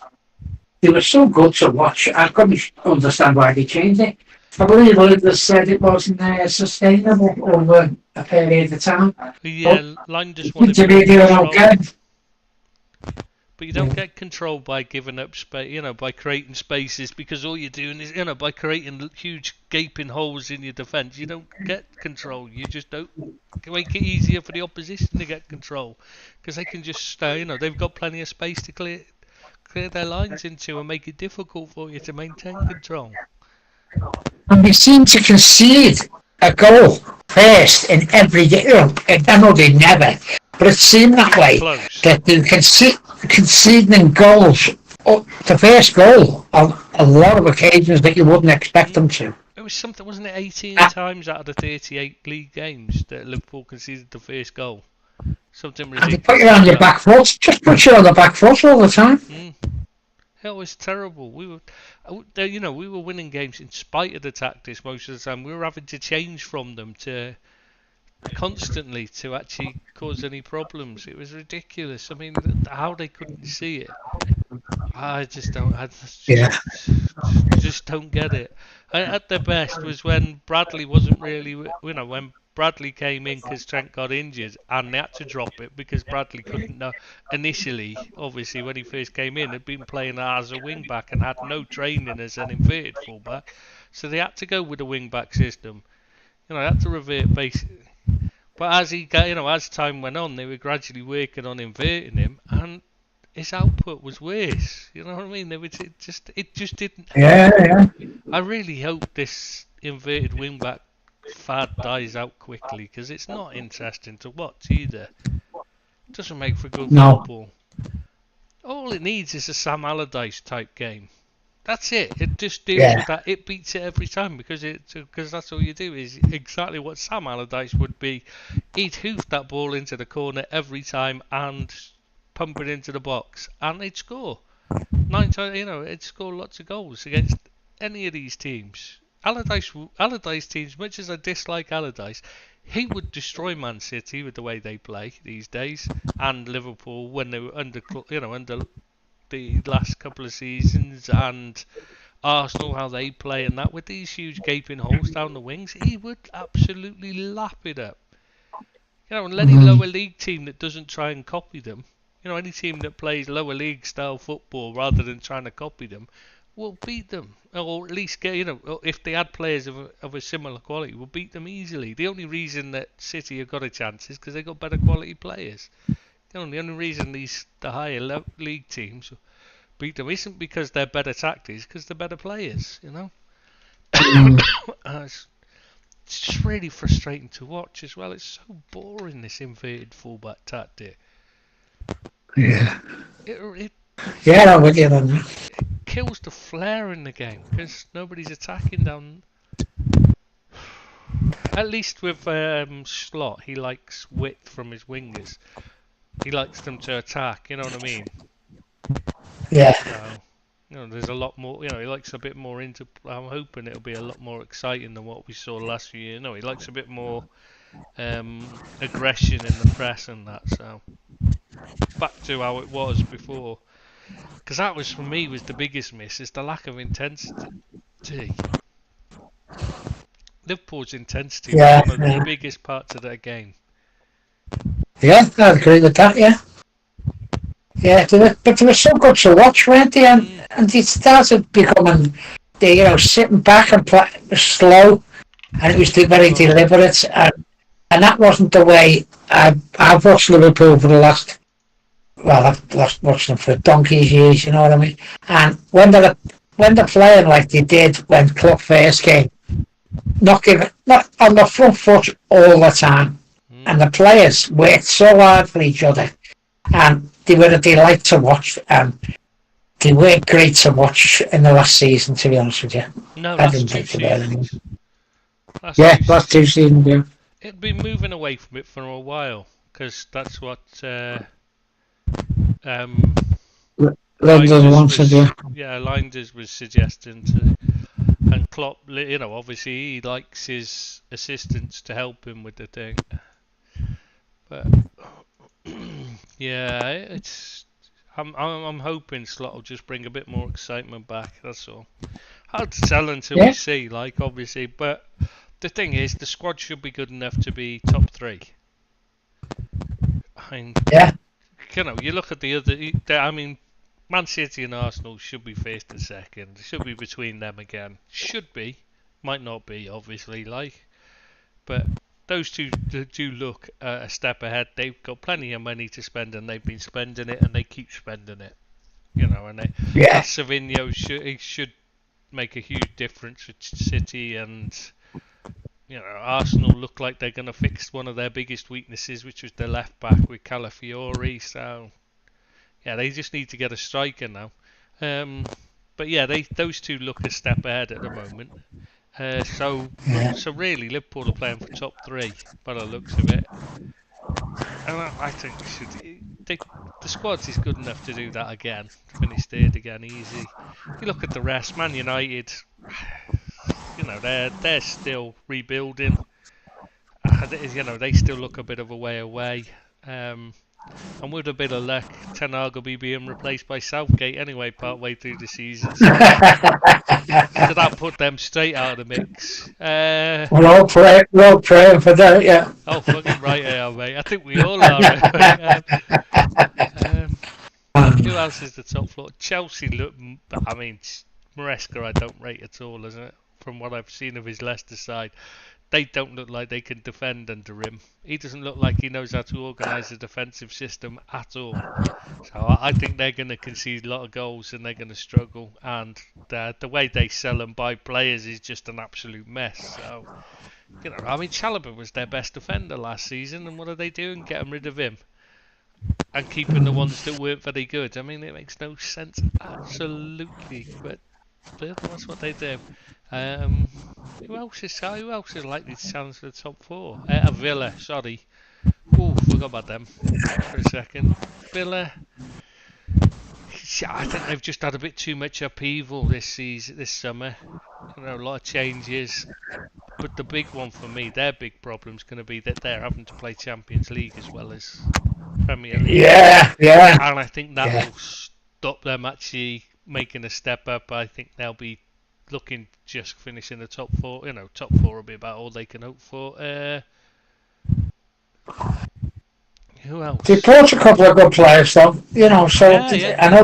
they were so good to watch. I couldn't understand why they changed it. I believe others said it wasn't sustainable over a period of time. Yeah, Line just wanted to be doing okay. But you don't get control by giving up space, by creating spaces, because all you're doing is, by creating huge gaping holes in your defence, you don't get control. You just don't make it easier for the opposition to get control, because they can just, they've got plenty of space to clear their lines into and make it difficult for you to maintain control. And they seem to concede a goal first in every game. I know they never, but it seemed that way. Close. That they conceding goals, the first goal, on a lot of occasions that you wouldn't expect them to. It was something, wasn't it? 18 times out of the 38 league games that Liverpool conceded the first goal. Something ridiculous. And they put you on your back foot. Just put you on the back foot all the time. It was terrible. We were winning games in spite of the tactics most of the time. We were having to change from them to constantly to actually cause any problems. It was ridiculous. I mean, how they couldn't see it, I just don't. Just don't get it. At their best was when Bradley wasn't really, when Bradley came in because Trent got injured and they had to drop it because Bradley couldn't know. Initially, obviously, when he first came in, had been playing as a wing back and had no training as an inverted fullback, so they had to go with a wing back system. They had to revert basic. But as he got, as time went on, they were gradually working on inverting him, and his output was worse. You know what I mean? It just didn't. Yeah. I really hope this inverted wing back fad dies out quickly, because it's not interesting to watch either. It doesn't make for good football. All it needs is a Sam Allardyce type game. That's it. It just deals with that. It beats it every time because that's all you do is exactly what Sam Allardyce would be. He'd hoof that ball into the corner every time and pump it into the box, and they'd score. 9 times, it'd score lots of goals against any of these teams. Allardyce teams, much as I dislike Allardyce, he would destroy Man City with the way they play these days, and Liverpool when they were under the last couple of seasons, and Arsenal how they play, and that with these huge gaping holes down the wings, he would absolutely lap it up. And any lower league team that doesn't try and copy them, any team that plays lower league style football rather than trying to copy them, will beat them, or at least get, if they had players of a similar quality, will beat them easily. The only reason that City have got a chance is because they got better quality players. The only reason the higher league teams beat them isn't because they're better tactics, because they're better players. it's just really frustrating to watch as well. It's so boring, this inverted fullback tactic. Yeah. It Yeah, I'm with you on that. kills the flair in the game because nobody's attacking down. At least with Slot, he likes width from his wingers. He likes them to attack. You know what I mean? Yeah. So, there's a lot more. He likes a bit more into. I'm hoping it'll be a lot more exciting than what we saw last year. He likes a bit more aggression in the press and that. So back to how it was before, because that was for me was the biggest miss is the lack of intensity. Liverpool's intensity was one of the biggest parts of their game. Yeah, I agree with that. Yeah. Yeah, but they were so good to watch, weren't they? And they started becoming, sitting back and slow, and it was very deliberate, and that wasn't the way I've watched Liverpool for the last. Well, I've watched them for donkey's years, you know what I mean. And when they're playing like they did when Klopp first came, not on the front foot all the time, and the players worked so hard for each other, and they were a delight to watch. They weren't great to watch in the last season, to be honest with you. No, I didn't think about seasons. it. Last 2 seasons, yeah. It'd been moving away from it for a while, because that's what London wanted, yeah. Yeah, Linders was suggesting to, and Klopp, obviously he likes his assistants to help him with the thing. But yeah, it's. I'm hoping Slot will just bring a bit more excitement back. That's all. Hard to tell until we see, obviously. But the thing is, the squad should be good enough to be top 3. Yeah. You look at the other. Man City and Arsenal should be first and second. It should be between them again. Should be, might not be, obviously. But those two do look a step ahead. They've got plenty of money to spend, and they've been spending it, and they keep spending it. And Savinho should make a huge difference with City, and Arsenal look like they're going to fix one of their biggest weaknesses, which was the left back with Calafiori. So yeah, they just need to get a striker now. But yeah, those two look a step ahead at the moment. So really, Liverpool are playing for top 3 by the looks of it, and I think the squad is good enough to do that again, finish third again, easy. You look at the rest, Man United, they're still rebuilding. They still look a bit of a way away. And with a bit of luck, Ten Hag will be being replaced by Southgate anyway, part way through the season. So that put them straight out of the mix. We're all praying for that, yeah. Oh, fucking right, mate. I think we all are. Who else is the top floor? Chelsea look. Maresca I don't rate at all, isn't it? From what I've seen of his Leicester side. They don't look like they can defend under him. He doesn't look like he knows how to organise a defensive system at all. So I think they're going to concede a lot of goals and they're going to struggle. And the way they sell and buy players is just an absolute mess. So, Chalobah was their best defender last season, and what are they doing? Getting rid of him and keeping the ones that weren't very good. It makes no sense, absolutely. But that's what they do. Who else is likely to challenge for the top 4? Villa, sorry. Forgot about them for a second. Villa. I think they've just had a bit too much upheaval this summer. A lot of changes. But the big one for me, their big problem is going to be that they're having to play Champions League as well as Premier League. Yeah. And I think that will stop them actually making a step up. I think they'll be looking just finishing the top 4. Top 4 will be about all they can hope for. Who else? They brought a couple of good players, though. I know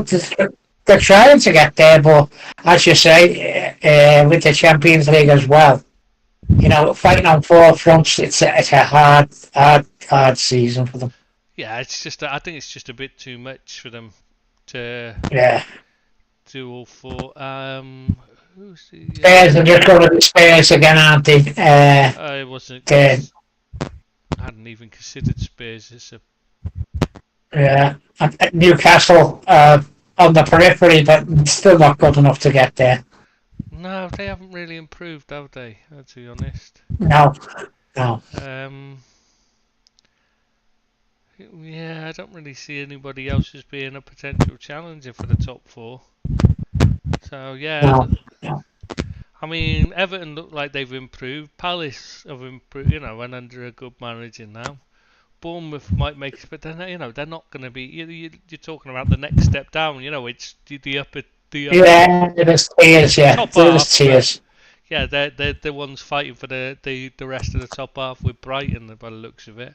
they're trying to get there, but as you say, with the Champions League as well, fighting on 4 fronts, it's a hard season for them. Yeah, I think it's just a bit too much for them to 2 or 4. Who's the? Spurs are just going to be Spurs again, aren't they? I wasn't. I hadn't even considered Spurs as a. Yeah, Newcastle on the periphery, but still not good enough to get there. No, they haven't really improved, have they? To be honest. No. Yeah, I don't really see anybody else as being a potential challenger for the top 4. So yeah. No. I mean, Everton look like they've improved. Palace have improved, and under a good manager now. Bournemouth might make it, but they're not going to be. You're talking about the next step down. It's the upper. Yeah, there's tiers. Yeah, top there's half, tiers. Yeah, they're the ones fighting for the rest of the top half with Brighton, by the looks of it.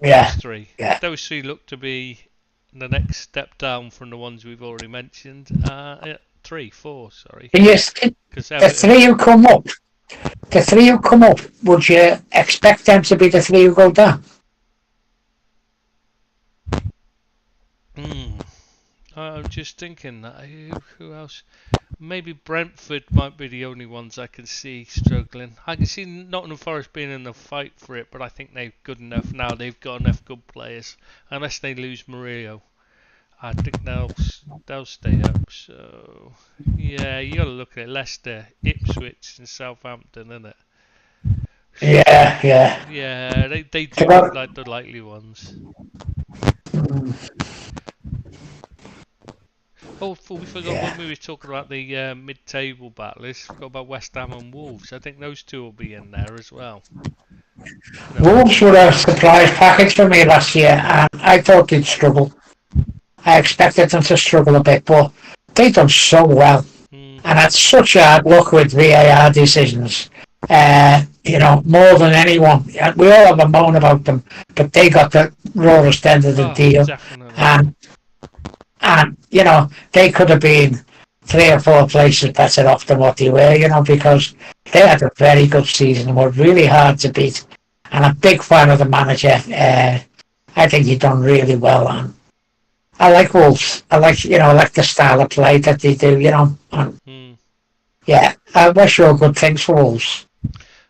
Yeah. Those 3. Yeah. Those 3 look to be the next step down from the ones we've already mentioned. 4, sorry. Yes, the 3 who come up. The 3 who come up, would you expect them to be the 3 who go down? I'm just thinking that who else? Maybe Brentford might be the only ones I can see struggling. I can see Nottingham Forest being in the fight for it, but I think they're good enough now. They've got enough good players, unless they lose Murillo. I think they'll stay up. So yeah, you got to look at Leicester, Ipswich, and Southampton, isn't it? Yeah. Yeah, they do look like the likely ones. Oh, we forgot when we were talking about the mid-table battle. We forgot about West Ham and Wolves. I think those 2 will be in there as well. Wolves were a surprise package for me last year, and I thought they'd struggle. I expected them to struggle a bit, but they've done so well. And that's such hard luck with VAR decisions. More than anyone. We all have a moan about them, but they got the rawest end of the deal. Definitely. And they could have been 3 or 4 places better off than what they were, because they had a very good season and were really hard to beat. And I'm a big fan of the manager. I think he's done really well. And I like Wolves. I like the style of play that they do, And, yeah, I wish you all good things for Wolves.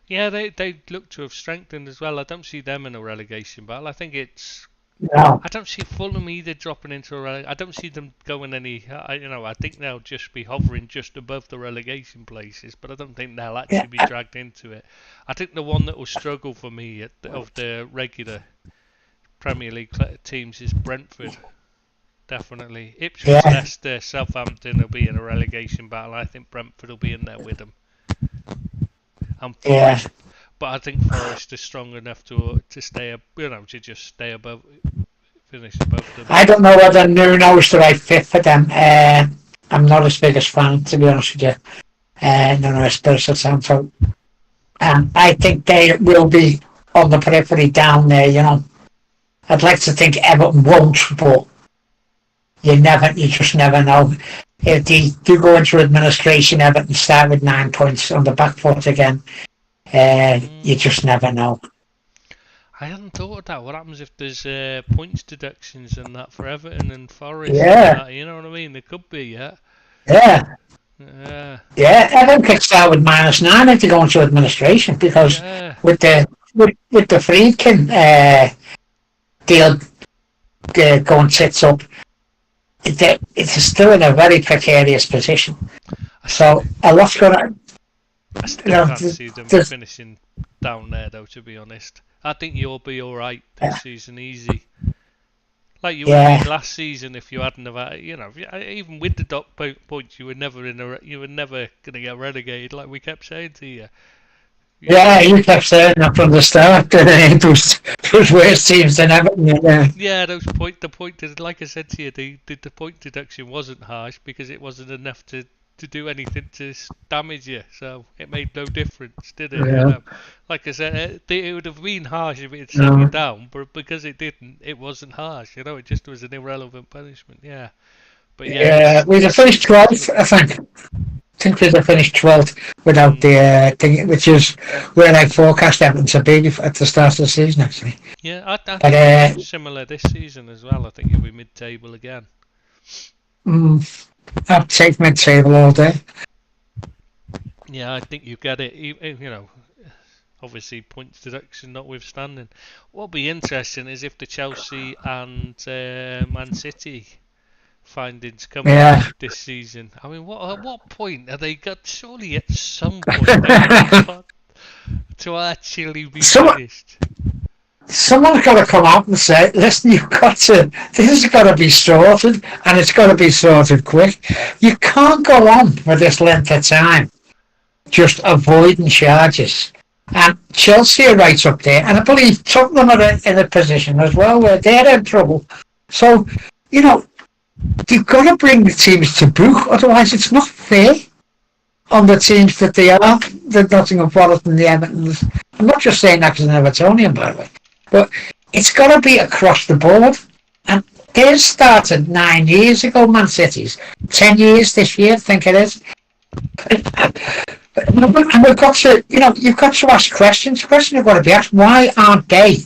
Yeah, they look to have strengthened as well. I don't see them in a relegation battle. I think it's. No. I don't see Fulham either dropping into a relegation. I don't see them going any. I think they'll just be hovering just above the relegation places, but I don't think they'll actually be dragged into it. I think the one that will struggle for me of the regular Premier League teams is Brentford. Definitely. Ipswich, Leicester, Southampton will be in a relegation battle. I think Brentford will be in there with them. And Forest, but I think Forest is strong enough to stay, to just stay above, finish above them. I don't know whether Nuno is the right fit for them. I'm not his biggest fan, to be honest with you. Nuno Espirito Santo. I think they will be on the periphery down there, I'd like to think Everton won't, but you just never know. If they do go into administration, Everton start with 9 points on the back foot again. You just never know. I hadn't thought of that. What happens if there's points deductions and that for Everton and Forest? Yeah. And that, you know what I mean? There could be, Yeah. Yeah. Yeah, Everton could start with -9 if they go into administration, because with the Friedkin deal going tits up, it's still in a very precarious position. So a lot's going to. I still can't see them finishing down there, though. To be honest, I think you'll be all right this season, easy. Like you would have been last season if you hadn't have, even with the dot points, you were never going to get relegated. Like we kept saying to you. Yeah, you kept saying that from the start. Those worse teams than Everton. Yeah, the point, like I said to you, the point deduction wasn't harsh because it wasn't enough to do anything to damage you, so it made no difference, did it? Yeah. Like I said, it would have been harsh if it had sent you down, but because it didn't, it wasn't harsh. It just was an irrelevant punishment. Yeah, but we'd have finished 12th, I think. I think we'd have finished 12th without the thing, which is where I forecast Everton to be at the start of the season, actually. Yeah, I think it's similar this season as well. I think you'll be mid-table again. I'd take mid-table all day. Yeah, I think you get it. Obviously points deduction notwithstanding. What'll be interesting is if the Chelsea and Man City findings come out this season. I mean, at what point are they got? Surely at some point they've got to actually be finished. Someone's got to come out and say, listen, this has got to be sorted, and it's got to be sorted quick. You can't go on for this length of time just avoiding charges. And Chelsea are right up there, and I believe Tottenham are in a position as well where they're in trouble. So, you've got to bring the teams to book, otherwise it's not fair on the teams that they are, the Nottingham Forest and the Evertons. I'm not just saying that because I'm an Evertonian, by the way. But it's got to be across the board. And they started 9 years ago, Man City's. 10 years this year, I think it is. And we've got to, you've got to ask questions. Questions have got to be asked. Why aren't they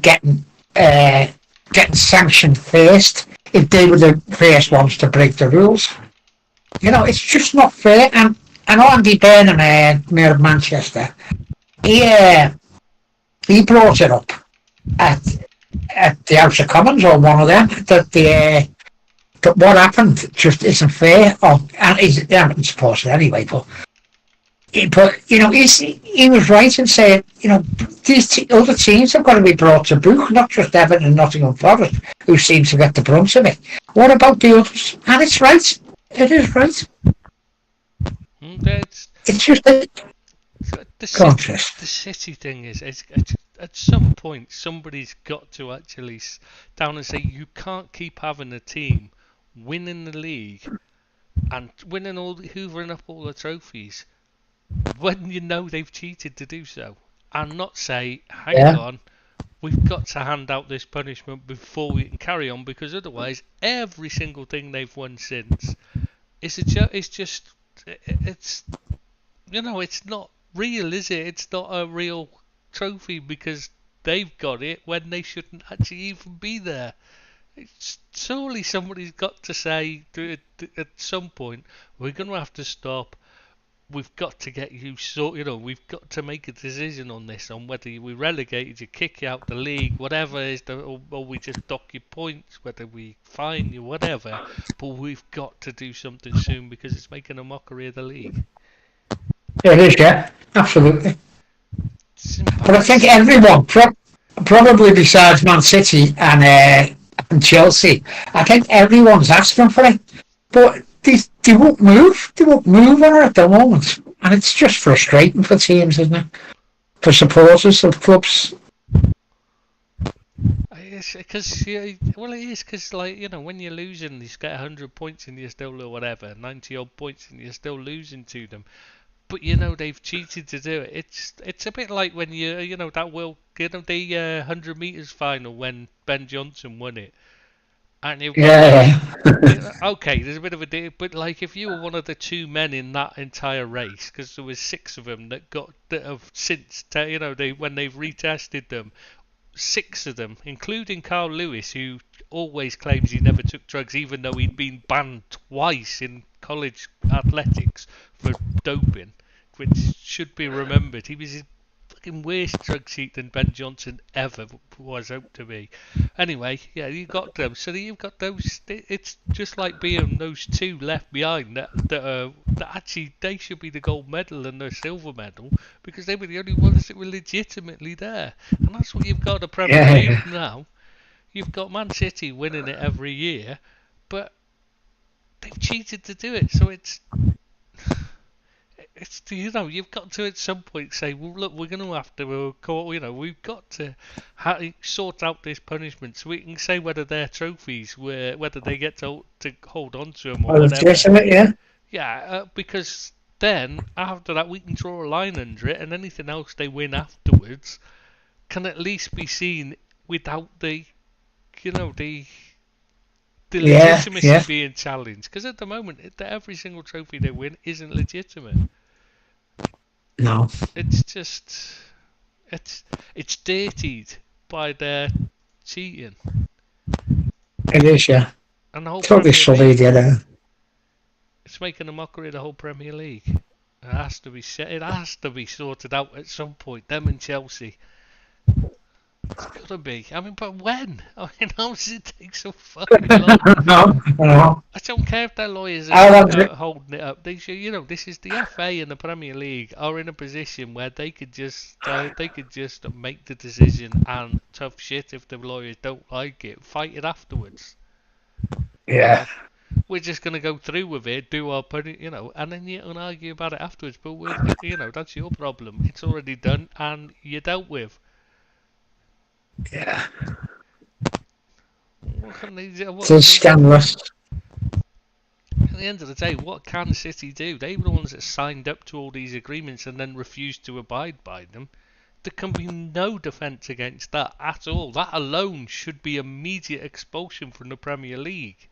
getting sanctioned first if they were the first ones to break the rules? It's just not fair. And Andy Burnham, Mayor of Manchester, he brought it up at the House of Commons, or one of them, that what happened just isn't fair. And he hasn't supported it anyway, but he was right in saying, these other teams have got to be brought to book, not just Everton and Nottingham Forest, who seem to get the brunt of it. What about the others? And it's right. It is right. It's just the City thing is, at some point somebody's got to actually down and say, you can't keep having a team winning the league and hoovering up all the trophies when they've cheated to do so, and not say, hang on, we've got to hand out this punishment before we can carry on, because otherwise every single thing they've won since it's not real, is it? It's not a real trophy because they've got it when they shouldn't actually even be there. Surely somebody's got to say at some point, we're going to have to stop. We've got to get you we've got to make a decision on this, on whether we relegate you, kick you out the league, whatever is or we just dock your points, whether we fine you, whatever. But we've got to do something soon because it's making a mockery of the league. It is, yeah, absolutely. But I think everyone, probably besides Man City and Chelsea, I think everyone's asking for it. But they won't move. They won't move on it at the moment. And it's just frustrating for teams, isn't it? For supporters of clubs. It is because, when you're losing, you get 100 points and you're still, or whatever, 90 odd points and you're still losing to them. But they've cheated to do it. It's a bit like when the 100 meters final when Ben Johnson won it, and okay, there's a bit of a deal, but if you were one of the two men in that entire race, because there was 6 of them that have since when they've retested them, 6 of them, including Carl Lewis, who always claims he never took drugs, even though he'd been banned twice in college athletics for doping, which should be remembered. He was a fucking worse drug cheat than Ben Johnson ever was out to be. Anyway, yeah, you got them. So you've got those. It's just like being those 2 left behind that actually they should be the gold medal and the silver medal because they were the only ones that were legitimately there. And that's what you've got to Premier League now. You've got Man City winning it every year, but they've cheated to do it. So it's you've got to at some point say, well, look, we're going to have to we've got to sort out this punishment so we can say whether their trophies whether they get to hold on to them or whatever. Because then after that we can draw a line under it, and anything else they win afterwards can at least be seen without the legitimacy being challenged. Because at the moment, every single trophy they win isn't legitimate. No. It's just it's dirtied by their cheating. It is, yeah. And the whole totally solid, yeah. It's making a mockery of the whole Premier League. It has to be sorted out at some point. Them and Chelsea. It's gotta be. I mean, but when? I mean, how does it take so fucking long? No. I don't care if their lawyers I are don't- holding it up. They should, this is the FA and the Premier League are in a position where they could just make the decision and tough shit if the lawyers don't like it, fight it afterwards. Yeah. We're just gonna go through with it, do our and then you can argue about it afterwards. But that's your problem. It's already done and you dealt with. Yeah. What can they do? It's scandalous. At the end of the day, what can City do? They were the ones that signed up to all these agreements and then refused to abide by them. There can be no defence against that at all. That alone should be immediate expulsion from the Premier League.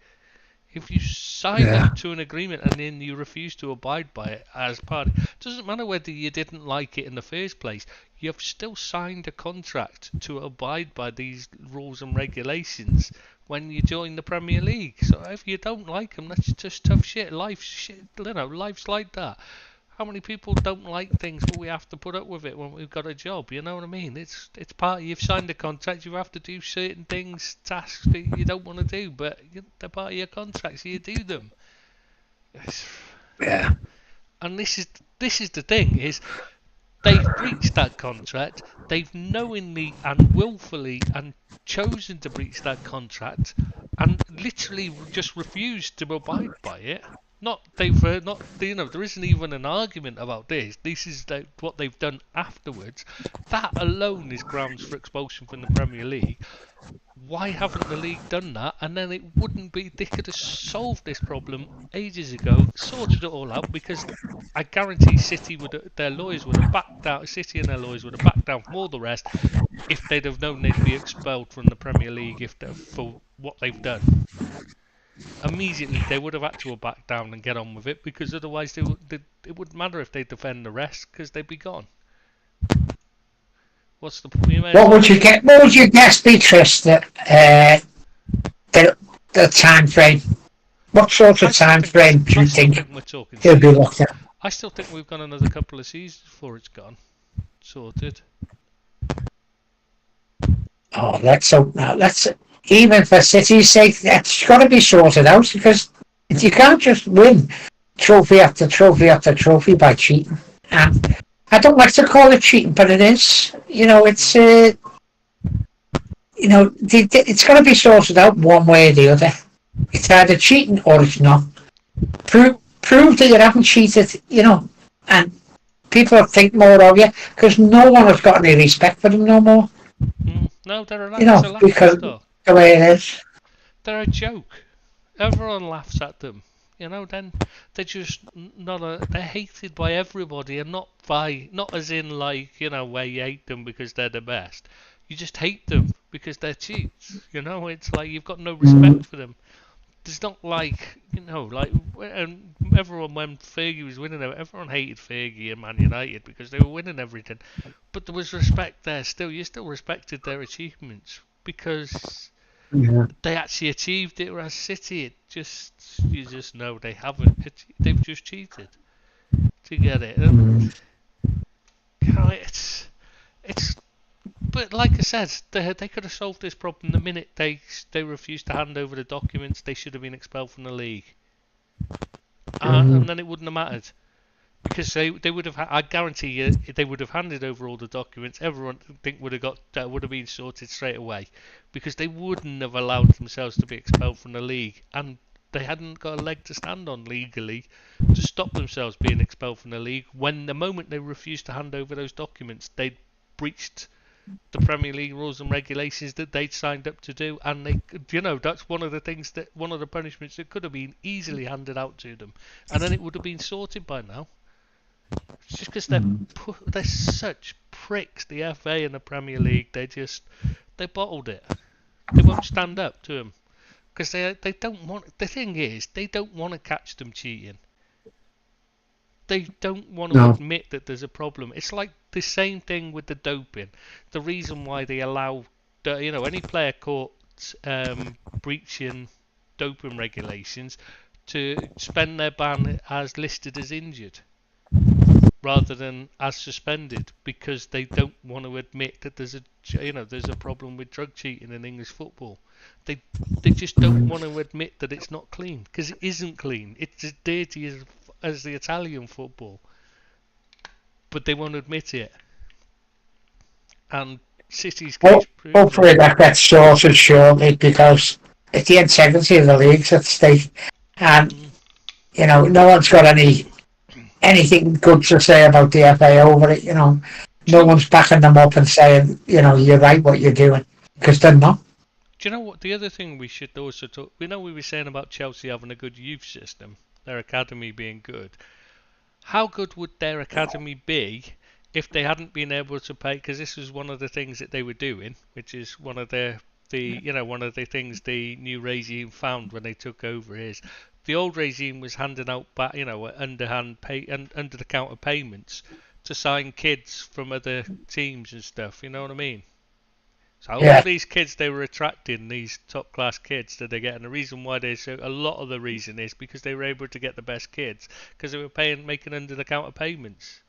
If you sign up to an agreement and then you refuse to abide by it as part, it doesn't matter whether you didn't like it in the first place. You've still signed a contract to abide by these rules and regulations when you join the Premier League. So if you don't like them, that's just tough shit. Life's like that. How many people don't like things, but we have to put up with it when we've got a job? You know what I mean? It's part. You've signed a contract. You have to do certain things, tasks that you don't want to do, but they're part of your contract, so you do them. Yeah. And this is the thing: is they've breached that contract. They've knowingly and willfully and chosen to breach that contract, and literally just refused to abide by it. There isn't even an argument about this. This is what they've done afterwards. That alone is grounds for expulsion from the Premier League. Why haven't the league done that? And then it wouldn't be. They could have solved this problem ages ago, sorted it all out. Because I guarantee their lawyers would have backed out. City and their lawyers would have backed down from all the rest if they'd have known they'd be expelled from the Premier League for what they've done. Immediately they would have had to back down and get on with it, because otherwise it wouldn't matter if they defend the rest, because they'd be gone. What's the point? What would you guess, Beatrice, the time frame? What sort of time frame do you think he'll be locked up? I still think we've got another couple of seasons before it's gone. Sorted. Oh, let's hope now. Even for City's sake, that's got to be sorted out, because you can't just win trophy after trophy after trophy by cheating. And I don't like to call it cheating, but it is. It's it's got to be sorted out one way or the other. It's either cheating or it's not. Prove that you haven't cheated, and people will think more of you, because no one has got any respect for them no more. No, they're a because the way it is. They're a joke. Everyone laughs at them. Then they're just they're hated by everybody, and not as in where you hate them because they're the best. You just hate them because they're cheats. It's like you've got no respect for them. It's not and everyone, when Fergie was winning, everyone hated Fergie and Man United because they were winning everything. But there was respect there still. You still respected their achievements because they actually achieved it. Whereas City, you just know they haven't. They've just cheated to get it. And, but like I said, they could have solved this problem the minute they refused to hand over the documents. They should have been expelled from the league, and then it wouldn't have mattered, because they would have. I guarantee you, they would have handed over all the documents. Everyone would have been sorted straight away, because they wouldn't have allowed themselves to be expelled from the league, and they hadn't got a leg to stand on legally to stop themselves being expelled from the league. When the moment they refused to hand over those documents, they'd breached the Premier League rules and regulations that they'd signed up to do, and that's one of the punishments that could have been easily handed out to them, and then it would have been sorted by now. It's just because they're such pricks, the FA and the Premier League. They bottled it. They won't stand up to them because they don't want. The thing is, they don't want to catch them cheating. They don't want to admit that there's a problem. It's like the same thing with the doping. The reason why they allow, any player caught breaching doping regulations to spend their ban as listed as injured rather than as suspended, because they don't want to admit that there's a problem with drug cheating in English football. They just don't want to admit that it's not clean, because it isn't clean. It's as dirty as the Italian football, but they won't admit it. And City's case proves hopefully that gets sorted shortly, because it's the integrity of the leagues at stake, and no one's got anything good to say about the FA over it. No one's backing them up and saying, you're right what you're doing, because they're not. Do you know what? The other thing we should also talk. We were saying about Chelsea having a good youth system, their academy being good. How good would their academy be if they hadn't been able to pay? Because this was one of the things that they were doing, which is one of the things the new regime found when they took over is the old regime was handing out underhand under the counter payments to sign kids from other teams and stuff. You know what I mean? So all these kids they were attracting, these top class kids that they're getting. The reason why a lot of the reason is because they were able to get the best kids because they were making under the counter payments.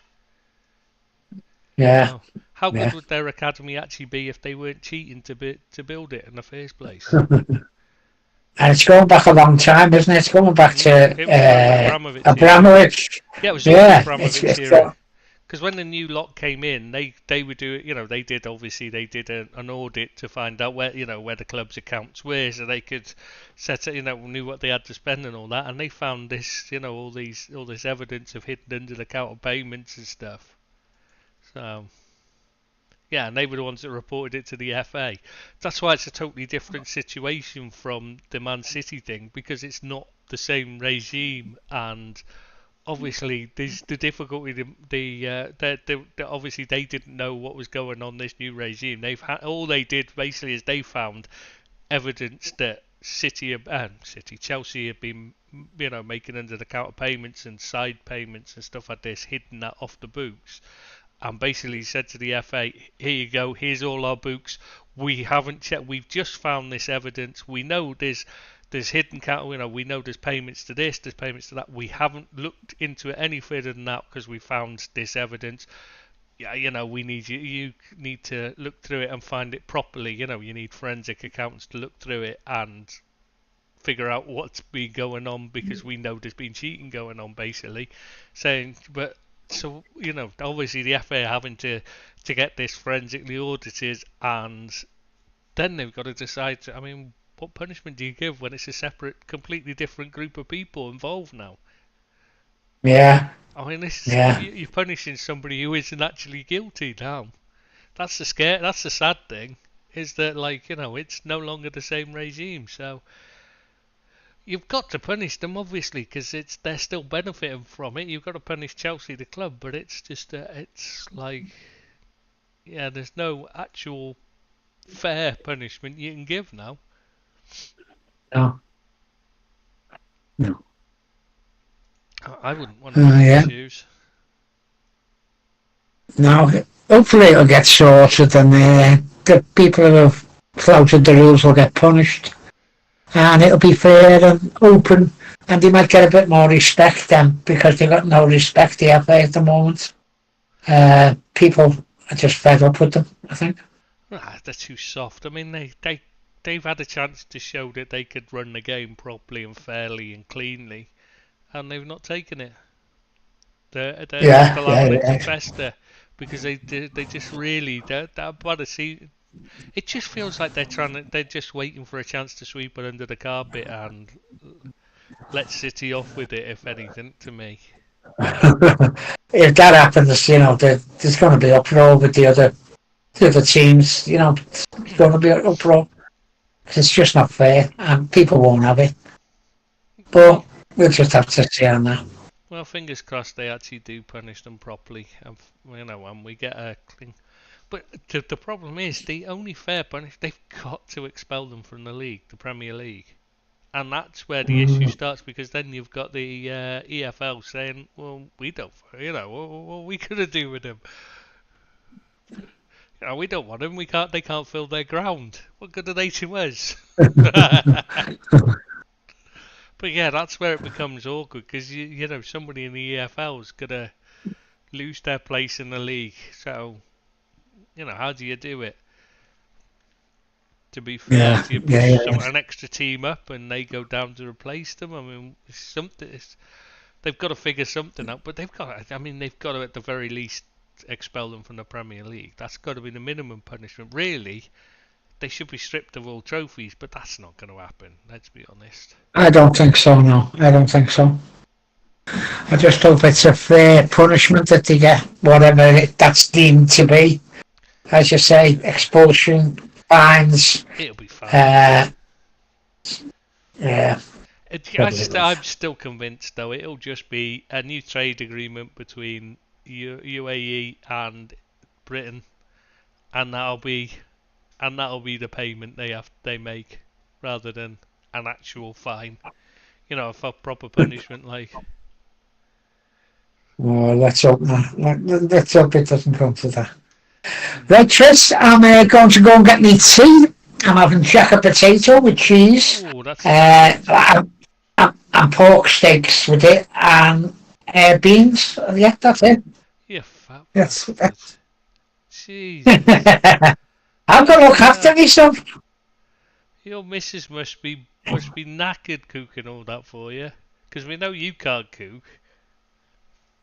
Yeah. How good would their academy actually be if they weren't cheating to build it in the first place? And it's going back a long time, isn't it? It's going back to Abramovich. Yeah, it was Abramovich era. Because when the new lot came in, they would do it. They did an audit to find out where the club's accounts were, so they could set it. Knew what they had to spend and all that, and they found this. All this evidence of hidden under the counter payments and stuff. So. Yeah, and they were the ones that reported it to the FA. That's why it's a totally different situation from the Man City thing, because it's not the same regime, and obviously there's the difficulty. Obviously they didn't know what was going on this new regime. All they did basically is they found evidence that Chelsea had been making under the counter payments and side payments and stuff like this, hidden that off the books. And basically said to the FA, here you go, here's all our books. We haven't checked, we've just found this evidence. We know there's hidden counter, we know there's payments to this, there's payments to that. We haven't looked into it any further than that because we found this evidence. Yeah, we need you need to look through it and find it properly. You need forensic accountants to look through it and figure out what's been going on, because we know there's been cheating going on, basically. So, obviously the FA are having to get this forensically audited, and then they've got to decide, what punishment do you give when it's a separate, completely different group of people involved now? Yeah. You're punishing somebody who isn't actually guilty now. That's the sad thing, is that, it's no longer the same regime, so... You've got to punish them, obviously, because they're still benefiting from it. You've got to punish Chelsea, the club, but it's just there's no actual fair punishment you can give now. No. I wouldn't want to choose. No, hopefully it'll get sorted, and the people who have flouted the rules will get punished. And it'll be fair and open, and they might get a bit more respect then, because they've got no respect, the FA, at the moment. People are just fed up with them, I think. They're too soft. They've had a chance to show that they could run the game properly and fairly and cleanly, and they've not taken it. They're just allowing it to fester, because they just really, it just feels like they're just waiting for a chance to sweep it under the carpet and let City off with it, if anything, to me. If that happens, there's going to be uproar with the other teams. It's going to be uproar. It's just not fair, and people won't have it. But we'll just have to see on that. Well, fingers crossed they actually do punish them properly, and we get a clean. But the problem is, the only fair punish, they've got to expel them from the league, the Premier League. And that's where the issue starts, because then you've got the EFL saying, well, we don't, what we going to do with them? We don't want them, they can't fill their ground. What good are they to us? But yeah, that's where it becomes awkward because you know somebody in the EFL is gonna lose their place in the league. So you know, how do you do it? To be fair, Yeah, do you yeah, push yeah. an extra team up and they go down to replace them? I mean, they've got to figure something out. But they've got to at the very least expel them from the Premier League. That's got to be the minimum punishment. Really, they should be stripped of all trophies, but that's not going to happen. Let's be honest. I don't think so. No, I don't think so. I just hope it's a fair punishment that they get, whatever that's deemed to be. As you say, expulsion, fines. It'll be fine. Yeah, I'm still convinced, though, it'll just be a new trade agreement between UAE and Britain, and that'll be the payment they make, rather than an actual fine. You know, a proper punishment like. well, let's hope not. Let's hope it doesn't come to that. Right, Tris, I'm going to go and get me tea. I'm having jacket potato with cheese, Oh, that's and pork steaks with it, and beans. Yeah, that's it. you fat That's. bastard. Jeez, I've got to look after myself. your missus must be knackered cooking all that for you, because we know you can't cook.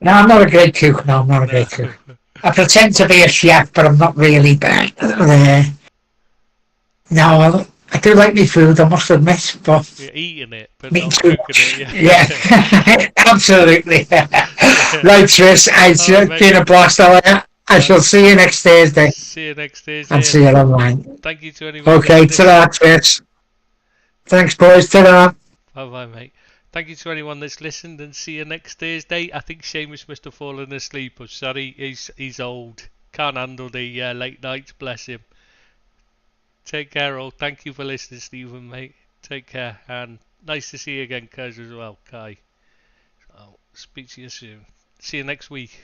No, I'm not a great cook. No, I'm not a great cook. I pretend to be a chef, but I'm not really. No, I do like my food, I must admit, but You're eating it, but me not too. cooking it. Yeah, absolutely. Right, Tris, it's Alright, been a blast. I shall see you next Thursday See you next Thursday. and see you online. Thank you to anyone. Okay, ta-ra, Tris. Thanks, boys. Ta-ra. Bye bye, mate. Thank you to anyone that's listened, and see you next Thursday. I think Seamus must have fallen asleep. I'm sorry, he's old. Can't handle the late nights, bless him. Take care, all. Thank you for listening, Stephen, mate. Take care, and nice to see you again, Kaz, as well, Kai. I'll speak to you soon. See you next week.